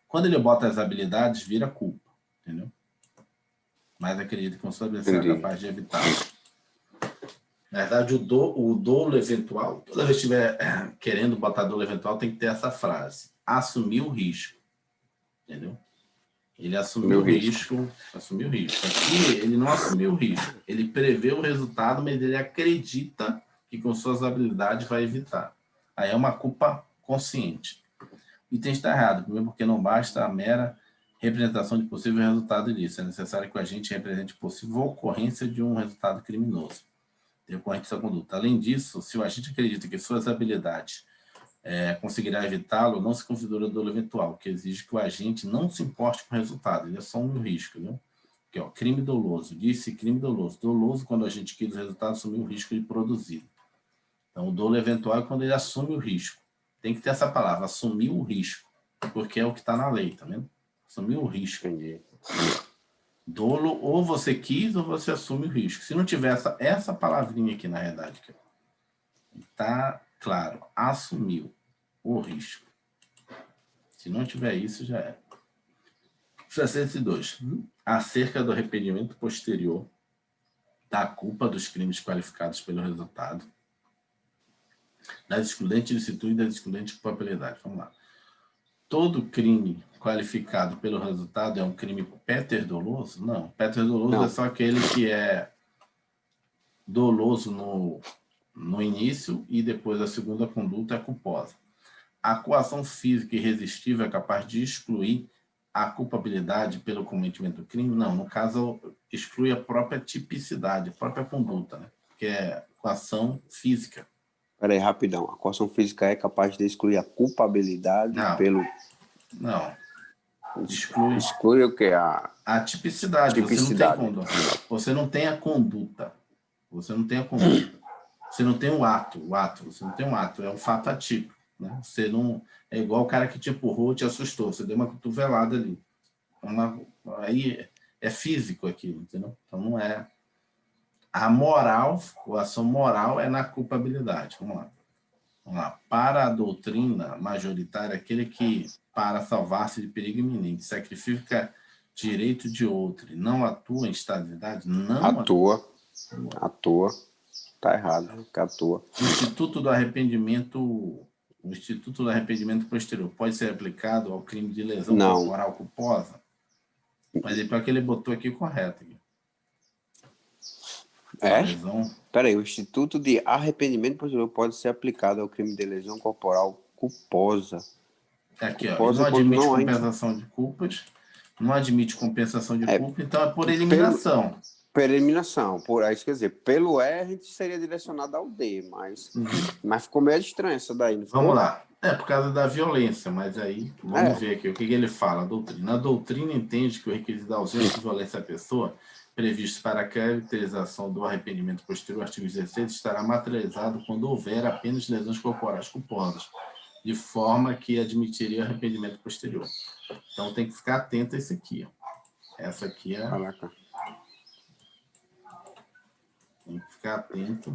Quando ele bota as habilidades, vira culpa, entendeu? Mas acredita que com suas habilidades será capaz de evitar. Na verdade, o dolo eventual, toda vez que estiver querendo botar dolo eventual, tem que ter essa frase: assumir o risco. Entendeu? Ele assumiu o risco. Assumiu o risco. Aqui, ele não assumiu o risco. Ele prevê o resultado, mas ele acredita que com suas habilidades vai evitar. Aí é uma culpa consciente. E tem que estar errado. Primeiro, porque não basta a mera representação de possível resultado disso. É necessário que o agente represente possível ocorrência de um resultado criminoso decorrente da conduta. Além disso, se o agente acredita que suas habilidades conseguirá evitá-lo, não se configura dolo eventual, que exige que o agente não se importe com o resultado. Ele é só um risco, viu? Aqui, ó, crime doloso. Disse crime doloso. Doloso quando o agente quis o resultado, assumiu o risco de produzir. Então, o dolo eventual é quando ele assume o risco. Tem que ter essa palavra, assumir o risco, porque é o que está na lei, tá vendo? Assumir o risco. Entendi. Dolo, ou você quis ou você assume o risco. Se não tiver essa palavrinha aqui, na verdade, está claro, assumiu o risco. Se não tiver isso, já é. 62. Acerca do arrependimento posterior da culpa dos crimes qualificados pelo resultado, das excludentes de ilicitude e das excludentes de culpabilidade. Vamos lá. Todo crime qualificado pelo resultado é um crime péter doloso? Não. Péter doloso é só aquele que é doloso no início e depois a segunda conduta é culposa. A coação física irresistível é capaz de excluir a culpabilidade pelo cometimento do crime? Não. No caso, exclui a própria tipicidade, a própria conduta, né? Que é coação física. Peraí, rapidão. A coação física é capaz de excluir a culpabilidade pelo... Não. Exclui o que? A tipicidade. Você não tem a conduta. Você não tem a conduta. Você não tem o ato. Você não tem um ato. É um fato atípico. Né? Você não... É igual o cara que te empurrou, te assustou. Você deu uma cotovelada ali. aí é físico aquilo, entendeu? Então não é... A moral, a ação moral é na culpabilidade. Vamos lá. Para a doutrina majoritária, aquele que, para salvar-se de perigo iminente, sacrifica direito de outro e não atua em estado de idade, não Atua. Tá errado, que atua. O Instituto do Arrependimento Posterior pode ser aplicado ao crime de lesão corporal culposa? Mas é para que ele botou aqui correto. Peraí, o Instituto de Arrependimento Posterior pode ser aplicado ao crime de lesão corporal culposa. Aqui, ó, não admite compensação de culpas, não admite compensação de culpa, então é por eliminação. Por eliminação, isso quer dizer, pelo E a gente seria direcionado ao D, mas ficou meio estranho essa daí, não ficou? Vamos lá. É por causa da violência, mas aí vamos ver aqui o que ele fala, a doutrina. A doutrina entende que o requisito da ausência de violência à pessoa, previsto para a caracterização do arrependimento posterior, artigo 16, estará materializado quando houver apenas lesões corporais culposas, de forma que admitiria arrependimento posterior. Então tem que ficar atento a esse aqui. Ó. Essa aqui é... Caraca. Tem que ficar atento.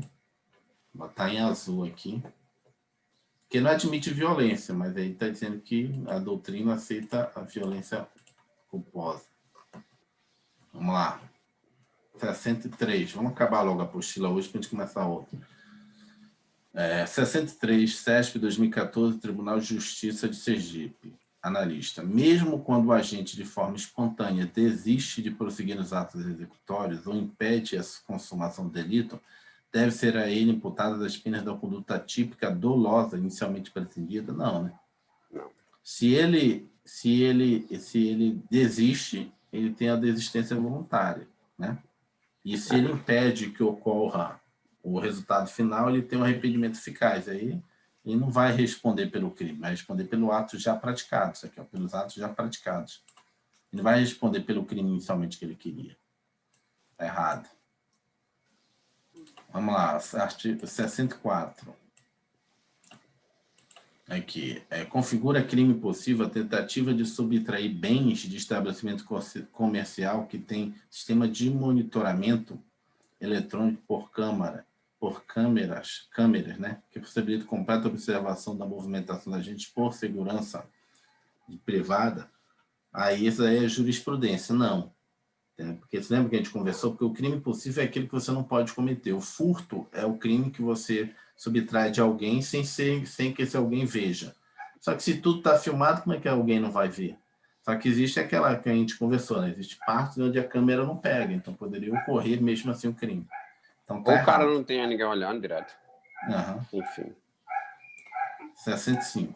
Vou botar em azul aqui. Porque não admite violência, mas aí está dizendo que a doutrina aceita a violência culposa. Vamos lá. 63. Vamos acabar logo a apostila hoje para a gente começar a outra. 63, CESP 2014, Tribunal de Justiça de Sergipe. Analista. Mesmo quando o agente, de forma espontânea, desiste de prosseguir nos atos executórios ou impede a consumação do delito, deve ser a ele imputada das penas da conduta típica dolosa inicialmente pretendida? Não, né? Não. Se ele desiste, ele tem a desistência voluntária, né? E se ele impede que ocorra o resultado final, ele tem um arrependimento eficaz. Aí ele não vai responder pelo crime, vai responder pelo ato já praticado, isso aqui, ó, pelos atos já praticados. Ele vai responder pelo crime inicialmente que ele queria. Está errado. Vamos lá, artigo 64. Aqui. Configura crime possível a tentativa de subtrair bens de estabelecimento comercial que tem sistema de monitoramento eletrônico por câmeras, né, que possibilita completa observação da movimentação da gente por segurança privada. Aí isso aí é jurisprudência, não. Porque você lembra que a gente conversou? Porque o crime possível é aquele que você não pode cometer. O furto é o crime que você subtrai de alguém sem que esse alguém veja. Só que se tudo está filmado, como é que alguém não vai ver? Só que existe aquela que a gente conversou, né? Existe parte onde a câmera não pega, então poderia ocorrer mesmo assim o crime. Então, tá Ou errado. o cara não tem ninguém olhando direto. Enfim. 65.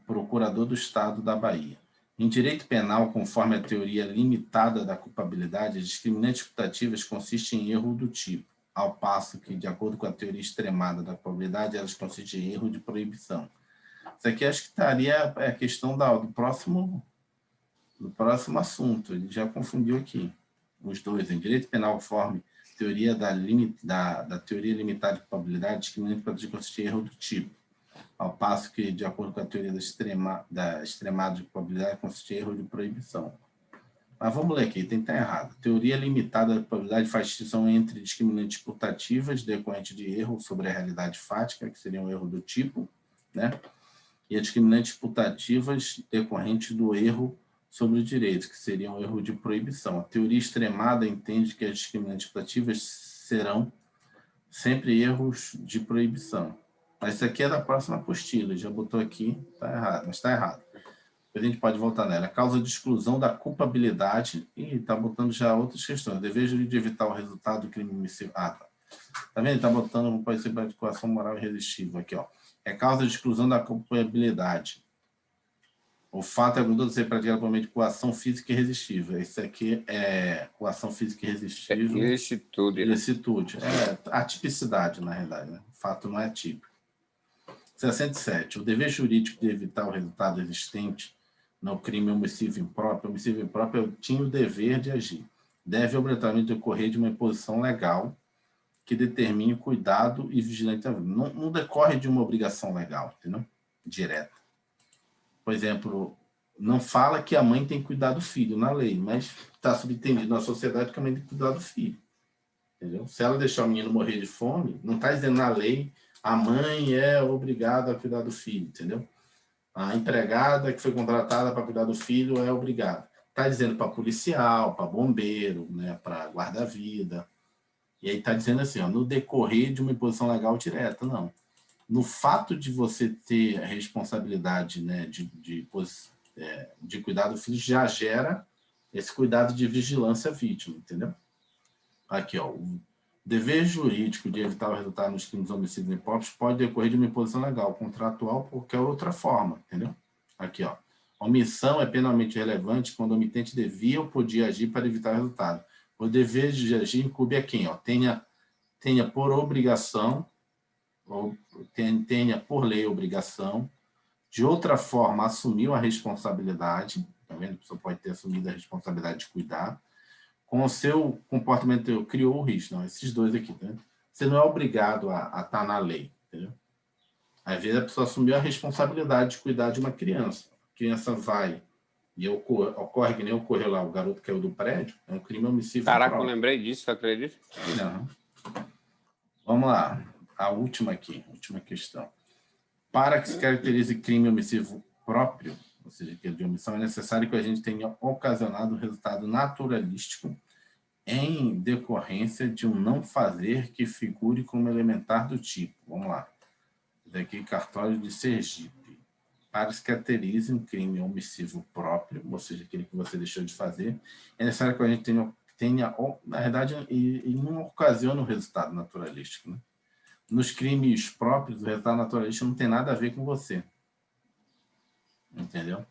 Procurador do Estado da Bahia. Em direito penal, conforme a teoria limitada da culpabilidade, as discriminantes imputativas consistem em erro do tipo, ao passo que, de acordo com a teoria extremada da culpabilidade, elas consistem em erro de proibição. Isso aqui acho que estaria a questão do próximo assunto. Ele já confundiu aqui os dois. Em direito penal, conforme teoria da teoria limitada de culpabilidade, discriminante imputativa consiste em erro do tipo, ao passo que, de acordo com a teoria da extremada de culpabilidade, consiste em erro de proibição. Mas vamos ler aqui, tem que estar errado. Teoria limitada da culpabilidade faz distinção entre discriminantes imputativas decorrentes de erro sobre a realidade fática, que seria um erro do tipo, né? E as discriminantes imputativas decorrentes do erro sobre o direito, que seria um erro de proibição. A teoria extremada entende que as discriminantes imputativas serão sempre erros de proibição. Mas isso aqui é da próxima apostila, já botou aqui, está errado, mas está errado. A gente pode voltar nela. Causa de exclusão da culpabilidade, e está botando já outras questões. Dever de evitar o resultado do crime omissivo. Tá. Tá vendo? Está botando, pode ser para coação moral irresistível aqui, ó. É causa de exclusão da culpabilidade. O fato é de ser praticado por meio de coação física irresistível. Isso aqui é coação física irresistível. Ilicitude. Ilicitude. Atipicidade, na realidade. Né? O fato não é atípico. 67. O dever jurídico de evitar o resultado existente no crime omissivo impróprio. Omissivo impróprio tinha o dever de agir. Deve obrigatoriamente decorrer de uma imposição legal que determine cuidado e vigilante. Não decorre de uma obrigação legal, entendeu? Direta. Por exemplo, não fala que a mãe tem que cuidar do filho na lei, mas está subentendido na sociedade que a mãe tem que cuidar do filho. Entendeu? Se ela deixar o menino morrer de fome, não está dizendo na lei a mãe é obrigada a cuidar do filho, entendeu? A empregada que foi contratada para cuidar do filho é obrigada. Está dizendo para policial, para bombeiro, né, para guarda-vida. E aí está dizendo assim, ó, no decorrer de uma imposição legal direta, não. No fato de você ter a responsabilidade, né, de cuidar do filho, já gera esse cuidado de vigilância à vítima, entendeu? Aqui, ó, o dever jurídico de evitar o resultado nos crimes, homicídios e impróprios pode decorrer de uma imposição legal, contratual ou qualquer outra forma, entendeu? Aqui, ó. Omissão é penalmente relevante quando o omitente devia ou podia agir para evitar o resultado. O dever de agir incube a quem? Ó, tenha por obrigação, ou tenha por lei obrigação, de outra forma assumiu a responsabilidade, tá vendo? A pessoa pode ter assumido a responsabilidade de cuidar, com o seu comportamento criou o risco. Não, esses dois aqui, tá? Você não é obrigado a estar na lei, entendeu? Às vezes a pessoa assumiu a responsabilidade de cuidar de uma criança. A criança vai e ocorre que nem ocorreu lá, o garoto caiu do prédio, é um crime homicídio. Caraca, eu lembrei disso, tu acredita? Não. Vamos lá, a última aqui, última questão. Para que se caracterize crime omissivo próprio, ou seja, que é de omissão, é necessário que a gente tenha ocasionado um resultado naturalístico em decorrência de um não fazer que figure como elementar do tipo. Vamos lá. Daqui, cartório de Sergipe. Para que se caracterize um crime omissivo próprio, ou seja, aquele que você deixou de fazer, é necessário que a gente tenha na verdade, e não ocasiona o resultado naturalístico, né? Nos crimes próprios, o resultado naturalístico não tem nada a ver com você. Entendeu?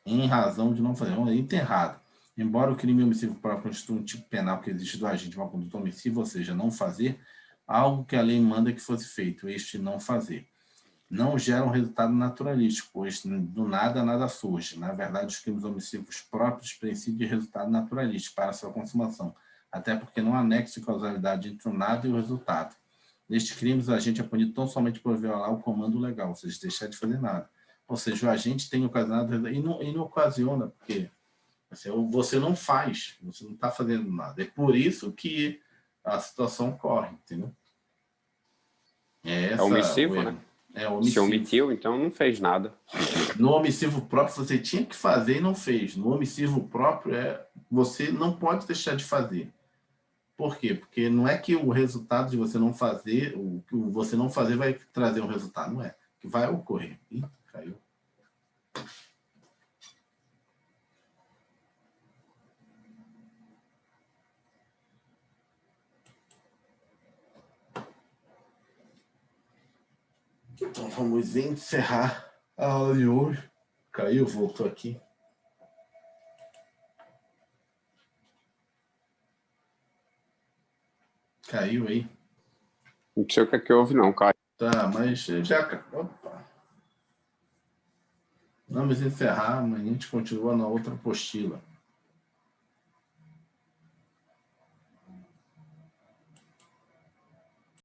Em razão de não fazer. É muito errado. Embora o crime omissivo próprio constitua um tipo penal que existe do agente de uma conduta omissiva, ou seja, não fazer algo que a lei manda que fosse feito, este não fazer. Não gera um resultado naturalístico, pois do nada, nada surge. Na verdade, os crimes omissivos próprios precisam de resultado naturalístico para sua consumação, até porque não há nexo de causalidade entre o nada e o resultado. Nestes crimes, o agente é punido tão somente por violar o comando legal, ou seja, deixar de fazer nada. Ou seja, o agente tem ocasionado, e não ocasiona, porque assim, você não faz, você não está fazendo nada. É por isso que a situação ocorre, entendeu? É omissivo, né? É omissivo. Se omitiu, então não fez nada. No omissivo próprio, você tinha que fazer e não fez. No omissivo próprio, você não pode deixar de fazer. Por quê? Porque não é que o resultado de você não fazer, o que você não fazer vai trazer um resultado, não é. Que vai ocorrer. Ih, caiu. Então vamos encerrar a aula de hoje. Caiu, voltou aqui. Caiu aí. Não sei o que houve, não, cara. Tá, mas já... Opa. Vamos encerrar, amanhã a gente continua na outra apostila.